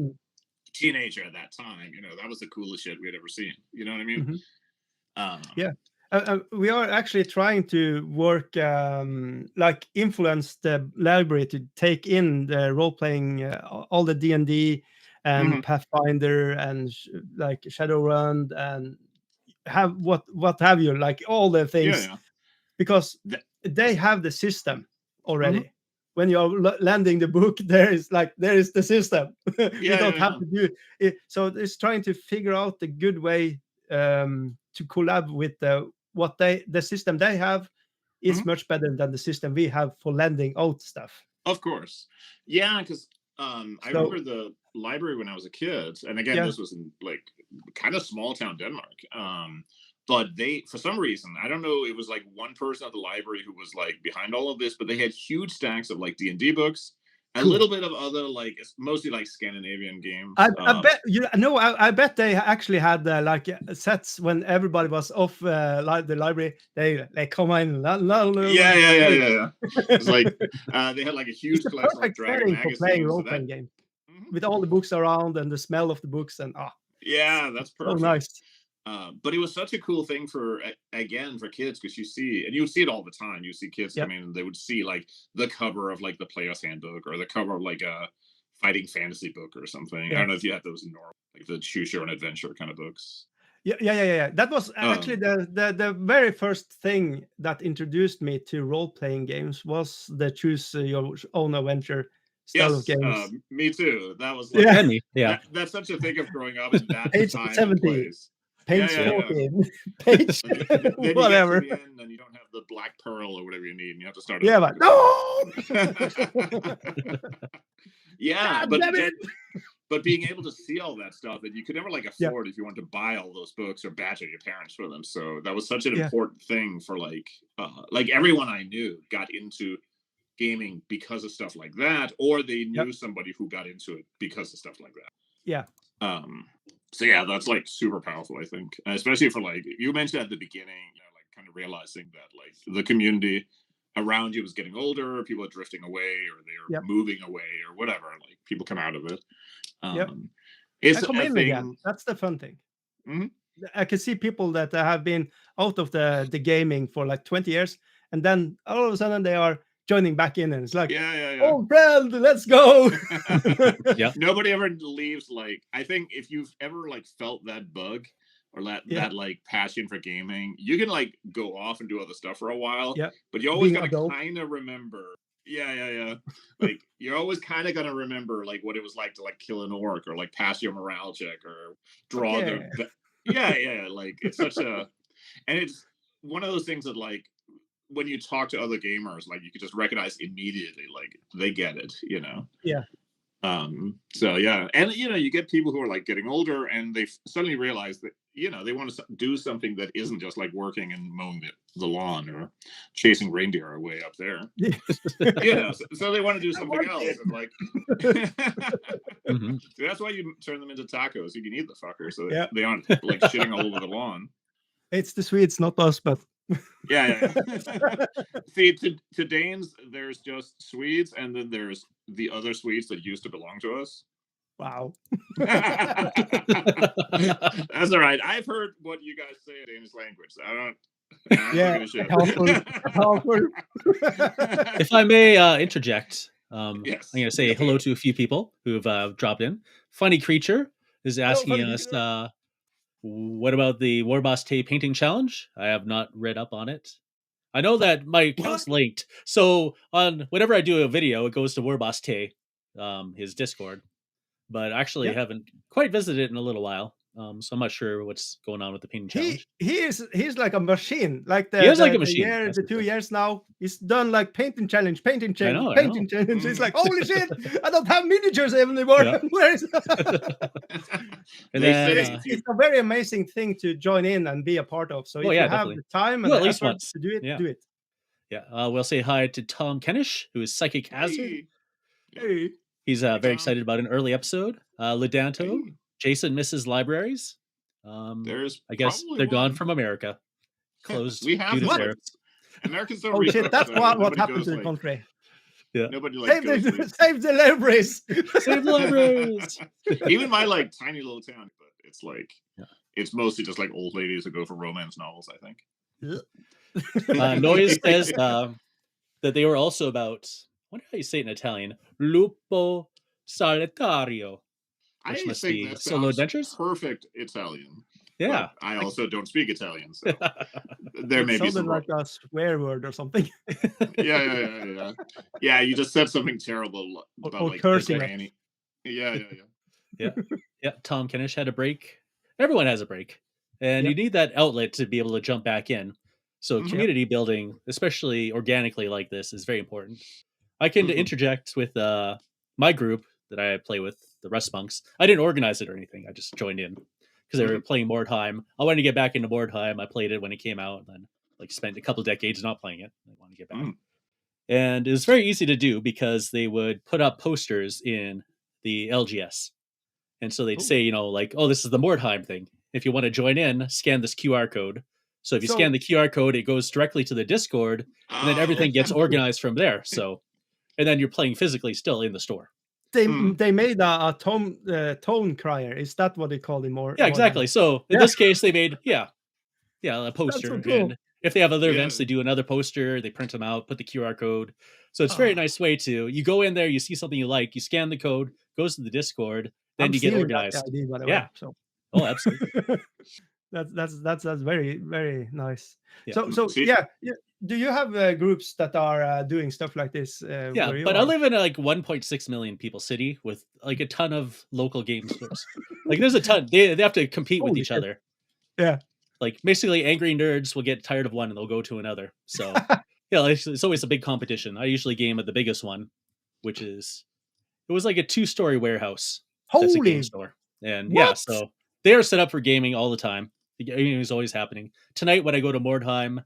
teenager at that time, that was the coolest shit we had ever seen. You know what I mean? We are actually trying to work like influence the library to take in the role-playing, all the D&D and Mhm. Pathfinder and like Shadowrun and have what have you, like all the things, Yeah. because Th- they have the system already. Mm-hmm. When you're landing the book, there is the system. You Yeah, don't yeah, have yeah. to do it. So it's trying to figure out the good way to collab with the system they have is Mhm. much better than the system we have for lending out stuff. Of course. Yeah, because I So remember the library when I was a kid, and again, yeah, this was in like kind of small town Denmark. But they, for some reason, I don't know, it was like one person at the library who was like behind all of this, but they had huge stacks of like D&D books, a cool. little bit of other like mostly like Scandinavian games. I bet I bet they actually had like sets when everybody was off the library. They come in. Yeah. It's like they had like a It's huge the collection of like perfect Dragon setting for playing magazines. So role that playing game Mhm. with all the books around and the smell of the books and Yeah, that's so perfect. nice. But it was such a cool thing for kids, because you see, and you would see it all the time. You see kids Yep. come in and they would see like the cover of like the Player's Handbook or the cover of like a fighting fantasy book or something. I Yeah. don't know if you had those in Norway, like the choose your own adventure kind of books. Yeah. That was actually the very first thing that introduced me to role playing games was the choose your own adventure style of Yes, games. me too. That was like Yeah, And me, yeah. that's such a thing of growing up in that page time and 70, place. page Yeah. 14, page And then you get to whatever. the end and you don't have the black pearl or whatever you need, and you have to start Yeah, over. but no. Yeah, God but damn it. but being able to see all that stuff that you could never like Yeah. afford if you wanted to buy all those books or badger your parents for them. So that was such an Yeah. important thing for like everyone I knew got into gaming because of stuff like that, or they knew Yep. somebody who got into it because of stuff like that. Yeah. So yeah, that's like super powerful, I think, especially for like you mentioned at the beginning, like kind of realizing that like the community around you was getting older, people are drifting away or they're Yep. moving away or whatever, like people come out of it. Yep. It's I come a in thing. again. That's the fun thing. Mhm. I can see people that have been out of the gaming for like 20 years, and then all of a sudden they are joining back in, and it's like, Yeah. oh friend, let's go. Yeah. Nobody ever leaves. Like, I think if you've ever like felt that bug or that like passion for gaming, you can like go off and do other stuff for a while. Yeah. But you always Being gotta adult. kind of remember. Yeah. Like you're always kind of gonna remember like what it was like to like kill an orc or like pass your morale check or draw Okay. Yeah. Like it's such a, and it's one of those things that like when you talk to other gamers, like you could just recognize immediately, like they get it, Yeah. So yeah, and you get people who are like getting older and they suddenly realize that they want to do something that isn't just like working and mowing the lawn or chasing reindeer away up there. So they want to do something else. And like, Mhm. so that's why you turn them into tacos. You can eat the fucker, so Yeah. they aren't like shitting all over the lawn. It's the Swedes, not us, but Yeah. See, to Danes, there's just Swedes, and then there's the other Swedes that used to belong to us. wow. That's all right. I've heard what you guys say in Danish language. I'm not Yeah. giving a shit. Powerful. If I may interject, Yes. I'm going to say hello to a few people who've dropped in. Funny Creature is asking Funny us, Creature. what about the Warboss Tay painting challenge? I have not read up on it. I know that my account's linked. So on whenever I do a video, it goes to Warboss Tay, his Discord. But actually haven't quite visited it in a little while. So I'm not sure what's going on with the painting challenge. He's like a machine. Like He is like a machine. The 2 years now, he's done like painting challenge. I know. It's like, holy shit, I don't have miniatures anymore. Yeah. Where is And then, it's a very amazing thing to join in and be a part of. So if you have definitely. the time and Well, the at least effort once. to do it, Yeah. do it. Yeah, we'll say hi to Tom Kennish, who is Psychic Hazard. Hey. He's very Tom. excited about an early episode. Lidanto, Hey. Jason misses libraries. There's I guess probably they're gone one. from America. Closed We have due to what? tariffs. Americans don't Oh read shit, books, that's so what nobody happened goes, to the like, country. Yeah. Nobody like goes read. Save the libraries. Save libraries. Even my like tiny little town, but it's like Yeah. it's mostly just like old ladies who go for romance novels, I think. Noise says that they were also about, I wonder how you say it in Italian, lupo solitario. I Which must think be that Solo sounds Adventures? perfect Italian. Yeah. But I also don't speak Italian, so there It may be sounded some. like a swear word or something. Yeah. You just said something terrible about or like, is cursing there us. any? Yeah. Yeah. Tom Kennish had a break. Everyone has a break. And you Yep. need that outlet to be able to jump back in. So Mhm. community building, especially organically like this, is very important. I can Mhm. interject with my group that I play with, the Rust Monks. I didn't organize it or anything. I just joined in because they were playing Mordheim. I wanted to get back into Mordheim. I played it when it came out, and then like spent a couple decades not playing it. I wanted to get back. Mm. And it was very easy to do because they would put up posters in the LGS. And so they'd Ooh. say, like, oh, this is the Mordheim thing. If you want to join in, scan this QR code. So if you So- scan the QR code, it goes directly to the Discord, and then everything gets organized from there. So, and then you're playing physically still in the store. They made a tone crier. Is that what they call it more? Yeah, exactly. So in this case, they made a poster. so cool. And if they have other Yeah. events, they do another poster. They print them out, put the QR code. So it's a very nice way to, you go in there, you see something you like, you scan the code, goes to the Discord, then I'm you get stealing that organized. idea, by the Yeah. way. So Oh, absolutely. that's very, very nice. Yeah. So See- yeah. Do you have groups that are doing stuff like this? Yeah, where you but are? I live in a 1.6 million people city with like a ton of local game stores. Like there's a ton. They have to compete with Holy each shit. other. Yeah. Like basically, angry nerds will get tired of one and they'll go to another. So yeah, it's always a big competition. I usually game at the biggest one, which is it was like a 2-story warehouse. That's a Holy. game store, and yeah, What? so they are set up for gaming all the time. The gaming is always happening. Tonight, when I go to Mordheim,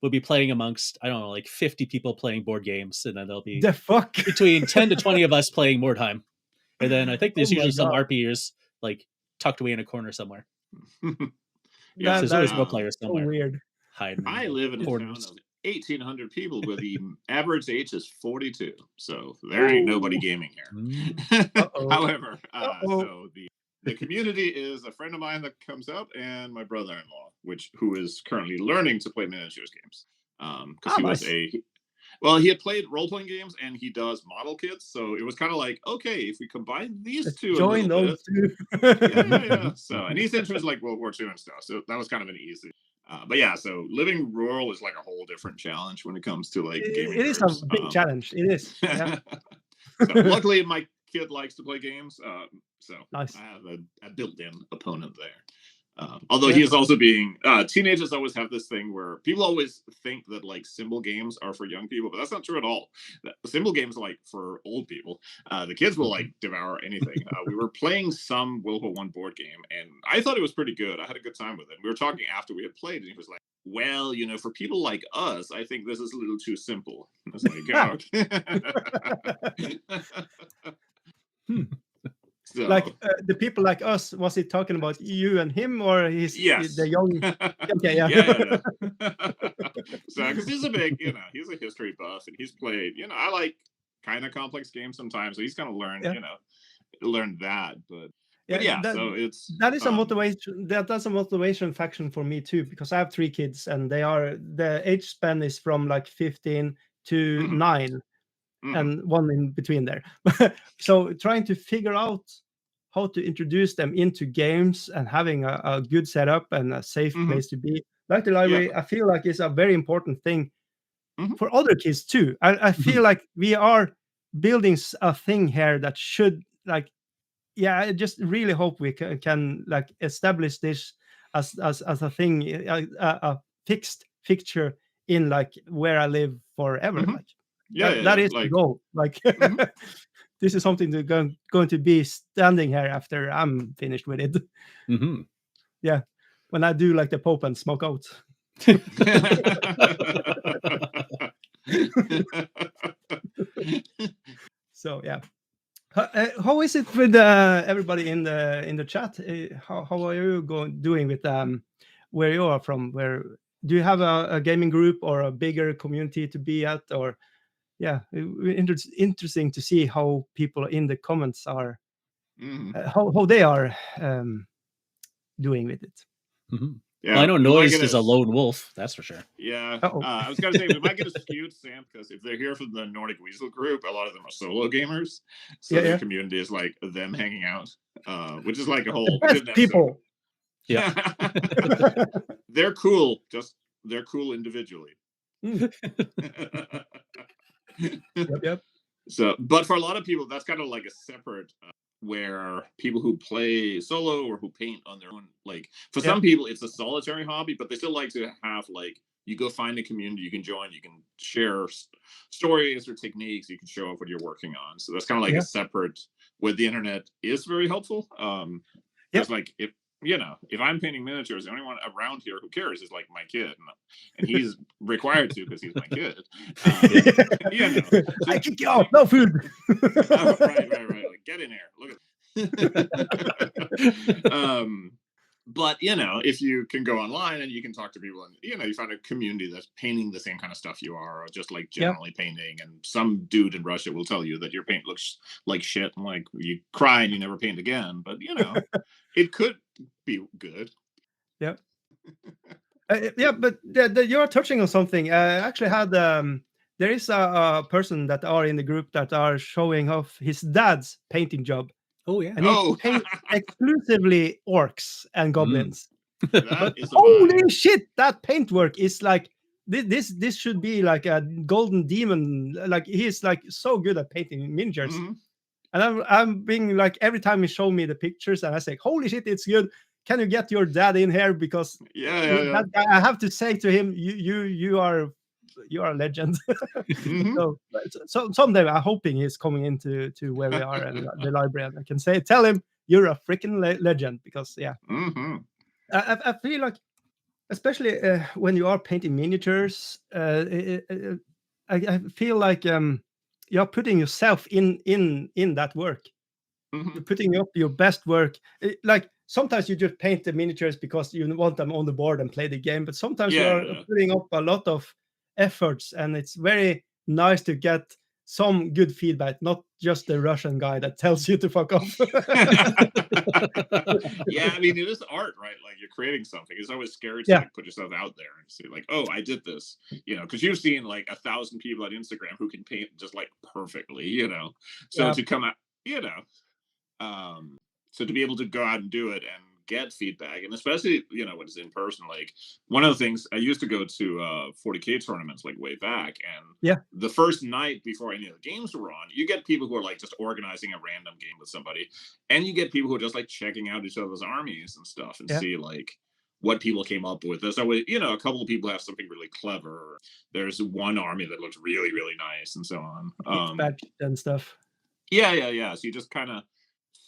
we'll be playing amongst, I don't know, like 50 people playing board games, and then there'll be The fuck? between 10 to 20 of us playing Mordheim. And then I think there's Oh my usually some God. RPers like tucked away in a corner somewhere. Yeah, There's that always is more players so somewhere weird. hiding. I the live in a town corners. of 1,800 people where the average age is 42. So there ain't nobody Ooh. gaming here. Uh-oh. However, Uh-oh. so the community is a friend of mine that comes up and my brother-in-law, who is currently learning to play miniatures games. Because he was nice. he had played role-playing games and he does model kits. So it was kind of like, okay, if we combine these Let's two join a little those bit. two. Yeah. So, and he's interested in like World War II and stuff. So that was kind of an easy. But yeah, so living rural is like a whole different challenge when it comes to like gaming. It is a big challenge. It is. Yeah. So luckily, my kid likes to play games, so Nice. I have a built-in opponent there. Although he is also being teenagers always have this thing where people always think that like symbol games are for young people, but that's not true at all. The symbol games are like for old people. The kids will like devour anything. We were playing some World War I board game, and I thought it was pretty good. I had a good time with it. We were talking after we had played, and he was like, "Well, for people like us, I think this is a little too simple." I was like, "Oh." So, Like the people like us, was he talking about you and him, or yes, the young? Okay, yeah. yeah. So, because he's a big, he's a history buff, and he's played, I like kind of complex games sometimes, so he's kind of learned, learned that, but yeah, so it's that is a motivation. That's a motivation faction for me too, because I have 3 kids, and the age span is from like 15 to 9. And one in between there. So trying to figure out how to introduce them into games and having a good setup and a safe place to be, like the library, I feel like is a very important thing for other kids too. I feel like we are building a thing here that should I just really hope we can like establish this as a thing, a fixed fixture in like where I live forever. That is the goal. Like this is something that's going to be standing here after I'm finished with it. Yeah, when I do like the Pope and smoke out. So yeah, how is it with everybody in the chat? How are you doing with where you are from? Where do you have a gaming group or a bigger community to be at, or? Yeah, interesting to see how people in the comments are, how they are doing with it. Yeah, Well, I know we might Noise get is a lone wolf, that's for sure. Yeah, Uh-oh. I was gonna say we might get a skewed Sam because if they're here from the Nordic Weasel group, a lot of them are solo gamers, so Yeah, their yeah. community is like them hanging out, which is like a whole Best people. Yeah. They're cool, just they're cool individually. Yep. So, but for a lot of people, that's kind of like a separate where people who play solo or who paint on their own, like for some people, it's a solitary hobby, but they still like to have like you go find a community you can join, you can share stories or techniques, you can show off what you're working on. So that's kind of like a separate. Where the internet is very helpful. Just like if I'm painting miniatures, the only one around here who cares is like my kid, and he's required to because he's my kid. So, I kick you out. No food. right. Like, get in here. Look at. But if you can go online and you can talk to people, and you find a community that's painting the same kind of stuff you are, or just like generally painting, and some dude in Russia will tell you that your paint looks like shit, and like you cry and you never paint again. But it could be good. Yeah. But you're touching on something. I actually had there is a person that are in the group that are showing off his dad's painting job. Oh yeah. And he paints exclusively orcs and goblins. But holy shit, that paintwork is like this should be like a golden demon. Like he's like so good at painting miniatures. And I'm being like, every time he show me the pictures and I say, holy shit, it's good. Can you get your dad in here? Because that guy, I have to say to him, you are a legend. So someday I'm hoping he's coming into where we are and the library, and I can tell him you're a freaking legend, because I feel like, especially when you are painting miniatures, I feel like you're putting yourself in that work. You're putting up your best work. Like sometimes you just paint the miniatures because you want them on the board and play the game, but sometimes you are putting up a lot of efforts, and it's very nice to get some good feedback, not just the Russian guy that tells you to fuck off. Yeah, I mean, it is art, right? Like you're creating something. It's always scary to like put yourself out there and say like, oh, I did this, because you've seen like 1,000 people on Instagram who can paint just like perfectly, so to come out, so to be able to go out and do it and get feedback, and especially when it's in person, like one of the things I used to go to 40K tournaments like way back, and the first night before any of the games were on, you get people who are like just organizing a random game with somebody, and you get people who are just like checking out each other's armies and stuff and see like what people came up with. There's always a couple of people have something really clever. There's one army that looks really, really nice, and so on. Badge and stuff. Yeah. So you just kind of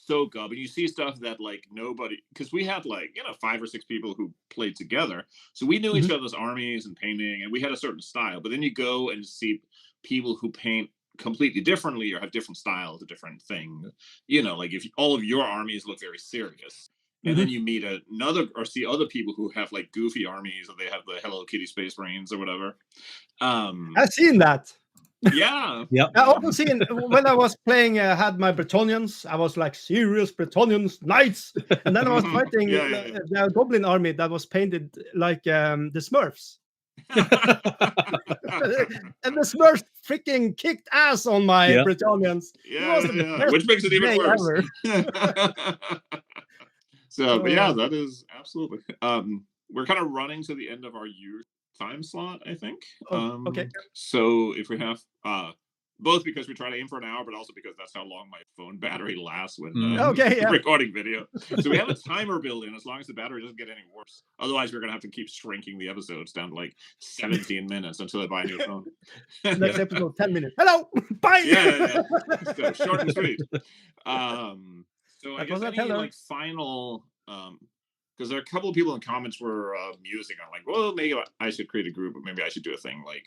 soak up, and you see stuff that like nobody, because we had like 5 or 6 people who played together, so we knew each other's armies and painting, and we had a certain style. But then you go and see people who paint completely differently or have different styles, a different thing. Like if all of your armies look very serious, and then you meet another or see other people who have like goofy armies, or they have the Hello Kitty Space Marines or whatever. I've seen that. Yeah. I also seen when I was playing, had my Bretonians. I was like serious Bretonians, knights, and then I was fighting the Goblin army that was painted like the Smurfs. And the Smurfs freaking kicked ass on my Bretonians. Which makes it even worse. So, but yeah, that is absolutely. We're kind of running to the end of our time slot, I think. Okay. So if we have both because we try to aim for an hour, but also because that's how long my phone battery lasts when recording video. So we have a timer built in, as long as the battery doesn't get any worse. Otherwise, we're gonna have to keep shrinking the episodes down to like 17 minutes until I buy a new phone. Next episode, 10 minutes. Hello, bye. So short and sweet. So I guess any like final. Because there are a couple of people in comments were musing on like, well, maybe I should create a group, but maybe I should do a thing like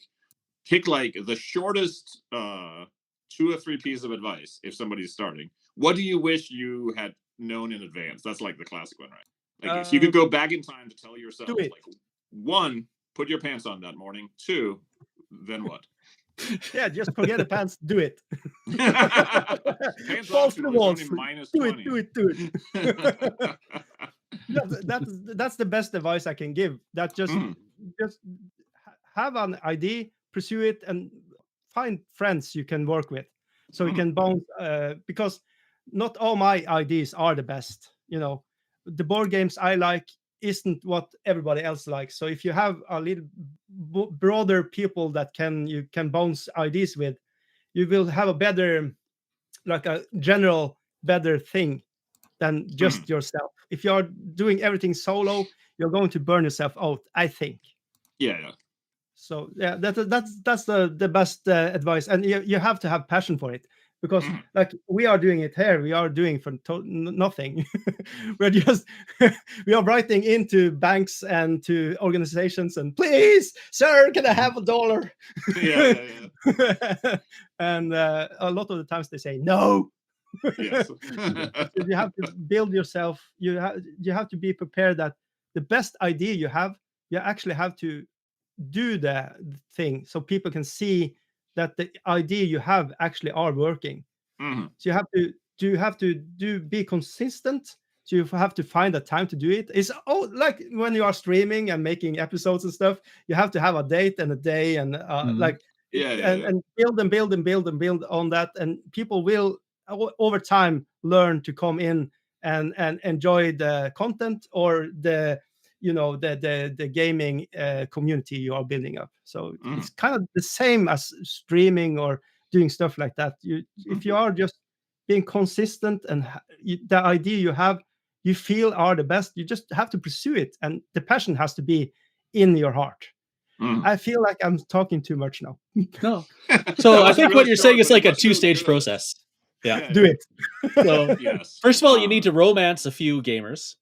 pick like the shortest 2 or 3 pieces of advice if somebody's starting. What do you wish you had known in advance? That's like the classic one, right? Like if you could go back in time to tell yourself, like 1, put your pants on that morning. 2, then what? Yeah, just forget the pants. Do it. Pants Fall to the walls. -20. Do it. That's the best advice I can give. That just have an idea, pursue it, and find friends you can work with, so you can bounce. Because not all my ideas are the best. The board games I like isn't what everybody else likes. So if you have a little broader people that you can bounce ideas with, you will have a better, like a general better thing than just yourself. If you're doing everything solo, you're going to burn yourself out, I think. Yeah. So yeah, that's the best advice, and you have to have passion for it, because like we are doing it here, we are doing for nothing. we are writing into banks and to organizations and, please, sir, can I have $1? Yeah. And a lot of the times they say no. Yes. You have to build yourself. You have to be prepared that the best idea you actually have to do the thing, so people can see that the idea you have actually are working. So you have to be consistent. So you have to find a time to do it. It's like when you are streaming and making episodes and stuff, you have to have a date and a day, and and build on that, and people will over time learn to come in and enjoy the content or the gaming community you are building up. So it's kind of the same as streaming or doing stuff like that. If you are just being consistent and the idea you feel are the best, you just have to pursue it, and the passion has to be in your heart. I feel like I'm talking too much now. No. So I think what you're saying is like a 2-stage process. Yeah. Do it. So first of all, you need to romance a few gamers.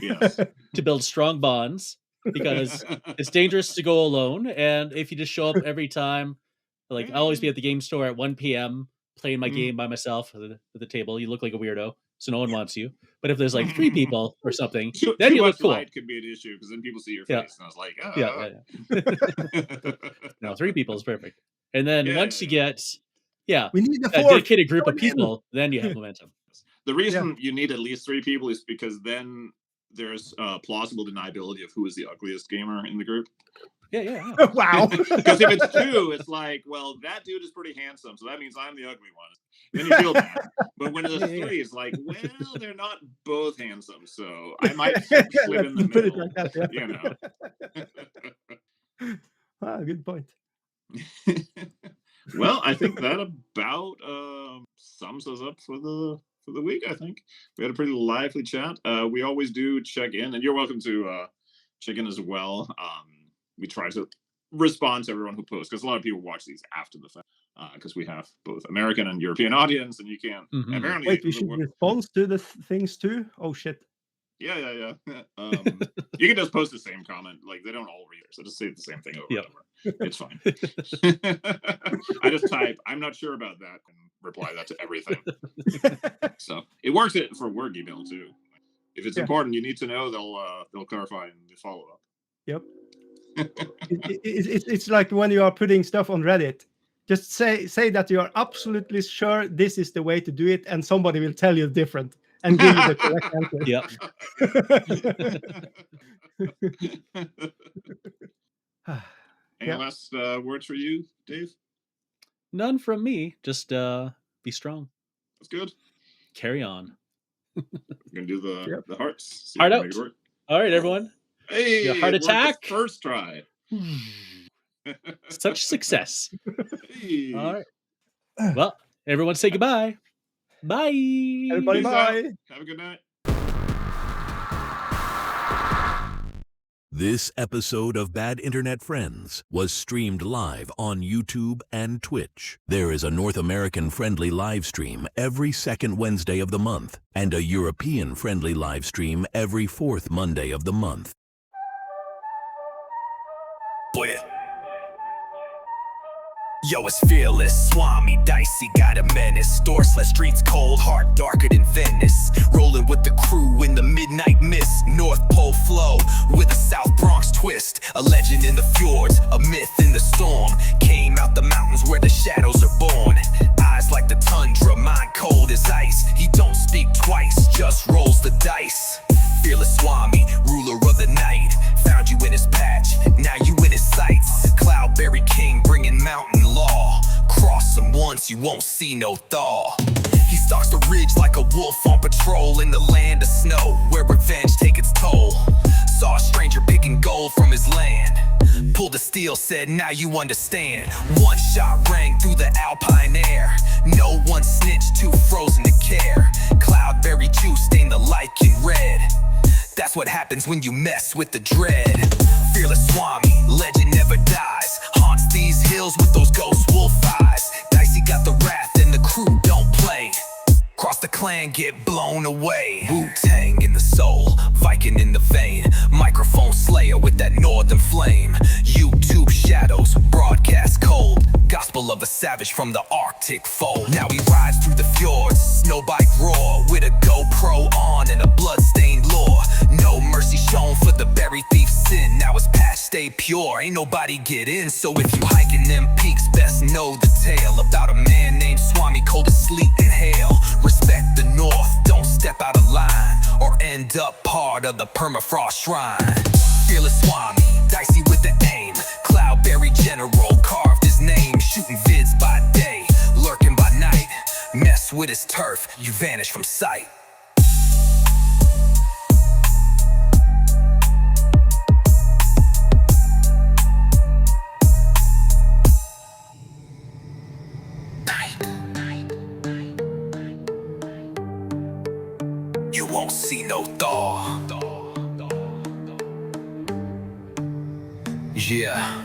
Yes. To build strong bonds, because it's dangerous to go alone. And if you just show up every time, like I'll always be at the game store at 1 p.m. playing my game by myself at the table, you look like a weirdo, so no one wants you. But if there's like 3 people or something, then you look cool. Light could be an issue, because then people see your face, and I was like, No, 3 people is perfect. And then once you get we need a dedicated group of people, then you have momentum. The reason you need at least 3 people is because then there's plausible deniability of who is the ugliest gamer in the group. Yeah. Wow. Because if it's 2, it's like, well, that dude is pretty handsome, so that means I'm the ugly one. Then you feel bad. But when there's 3, it's like, well, they're not both handsome, so I might slip in the middle. Like that, good point. Well, I think that about sums us up for the week. I think we had a pretty lively chat. We always do check in, and you're welcome to check in as well. We try to respond to everyone who posts, because a lot of people watch these after the fact, because we have both American and European audience, and you can't apparently. Wait, we should respond to the things too. Oh shit. Yeah. You can just post the same comment. Like, they don't all read it, so just say the same thing over and over. It's fine. I just type, I'm not sure about that, and reply that to everything. So it works for word email too. If it's important, you need to know, they'll clarify and follow up. Yep. It's like when you are putting stuff on Reddit. Just say that you are absolutely sure this is the way to do it, and somebody will tell you different and give you the correct answer. Any last words for you, Dave? None from me. Just be strong. That's good. Carry on. We're gonna do the hearts. Heart out. All right, everyone. Hey, heart attack. First try. Such success. Hey. All right. Well, everyone say goodbye. Bye. Everybody, bye. Have a good night. This episode of Bad Internet Friends was streamed live on YouTube and Twitch. There is a North American-friendly live stream every second Wednesday of the month, and a European-friendly live stream every fourth Monday of the month. Yo, it's fearless, Swami, dicey, got a menace. Storslett streets cold, heart darker than Venice. Rolling with the crew in the midnight mist. North Pole flow with a South Bronx twist. A legend in the fjords, a myth in the storm. Came out the mountains where the shadows are born. Eyes like the tundra, mind cold as ice. He don't speak twice, just rolls the dice. Fearless Swami. once, you won't see no thaw. He stalks the ridge like a wolf on patrol in the land of snow, where revenge take its toll. Saw a stranger picking gold from his land, pulled a steel, said, now you understand. One shot rang through the alpine air, no one snitched, too frozen to care. Cloudberry juice stained the lichen red. That's what happens when you mess with the dread. Fearless Swami, legend never dies, haunts these hills with those ghost wolf eyes. Dicey got the wrath and the crew don't play. Cross the clan, get blown away. Wu-Tang in the soul, Viking in the vein, microphone slayer with that northern flame. YouTube shadows, broadcast cold, gospel of a savage from the Arctic fold. Now he rides through the fjords, snowbike roar, with a GoPro on and a bloodstained lore. No mercy shown for the berry thief's sin. Now his past stay pure, ain't nobody get in. So if you hiking them peaks, best know the tale about a man named Swami, cold as sleet and hail. Respect the north, don't step out of line, or end up part of the permafrost shrine. Fearless Swami, dicey with the aim, Cloudberry general, carved his name. Shooting vids by day, lurking by night. Mess with his turf, you vanish from sight. You won't see no thaw. Yeah,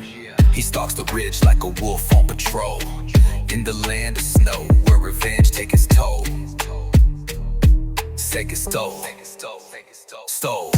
he stalks the ridge like a wolf on patrol in the land of snow, where revenge take its toll. Take its toll. Stole.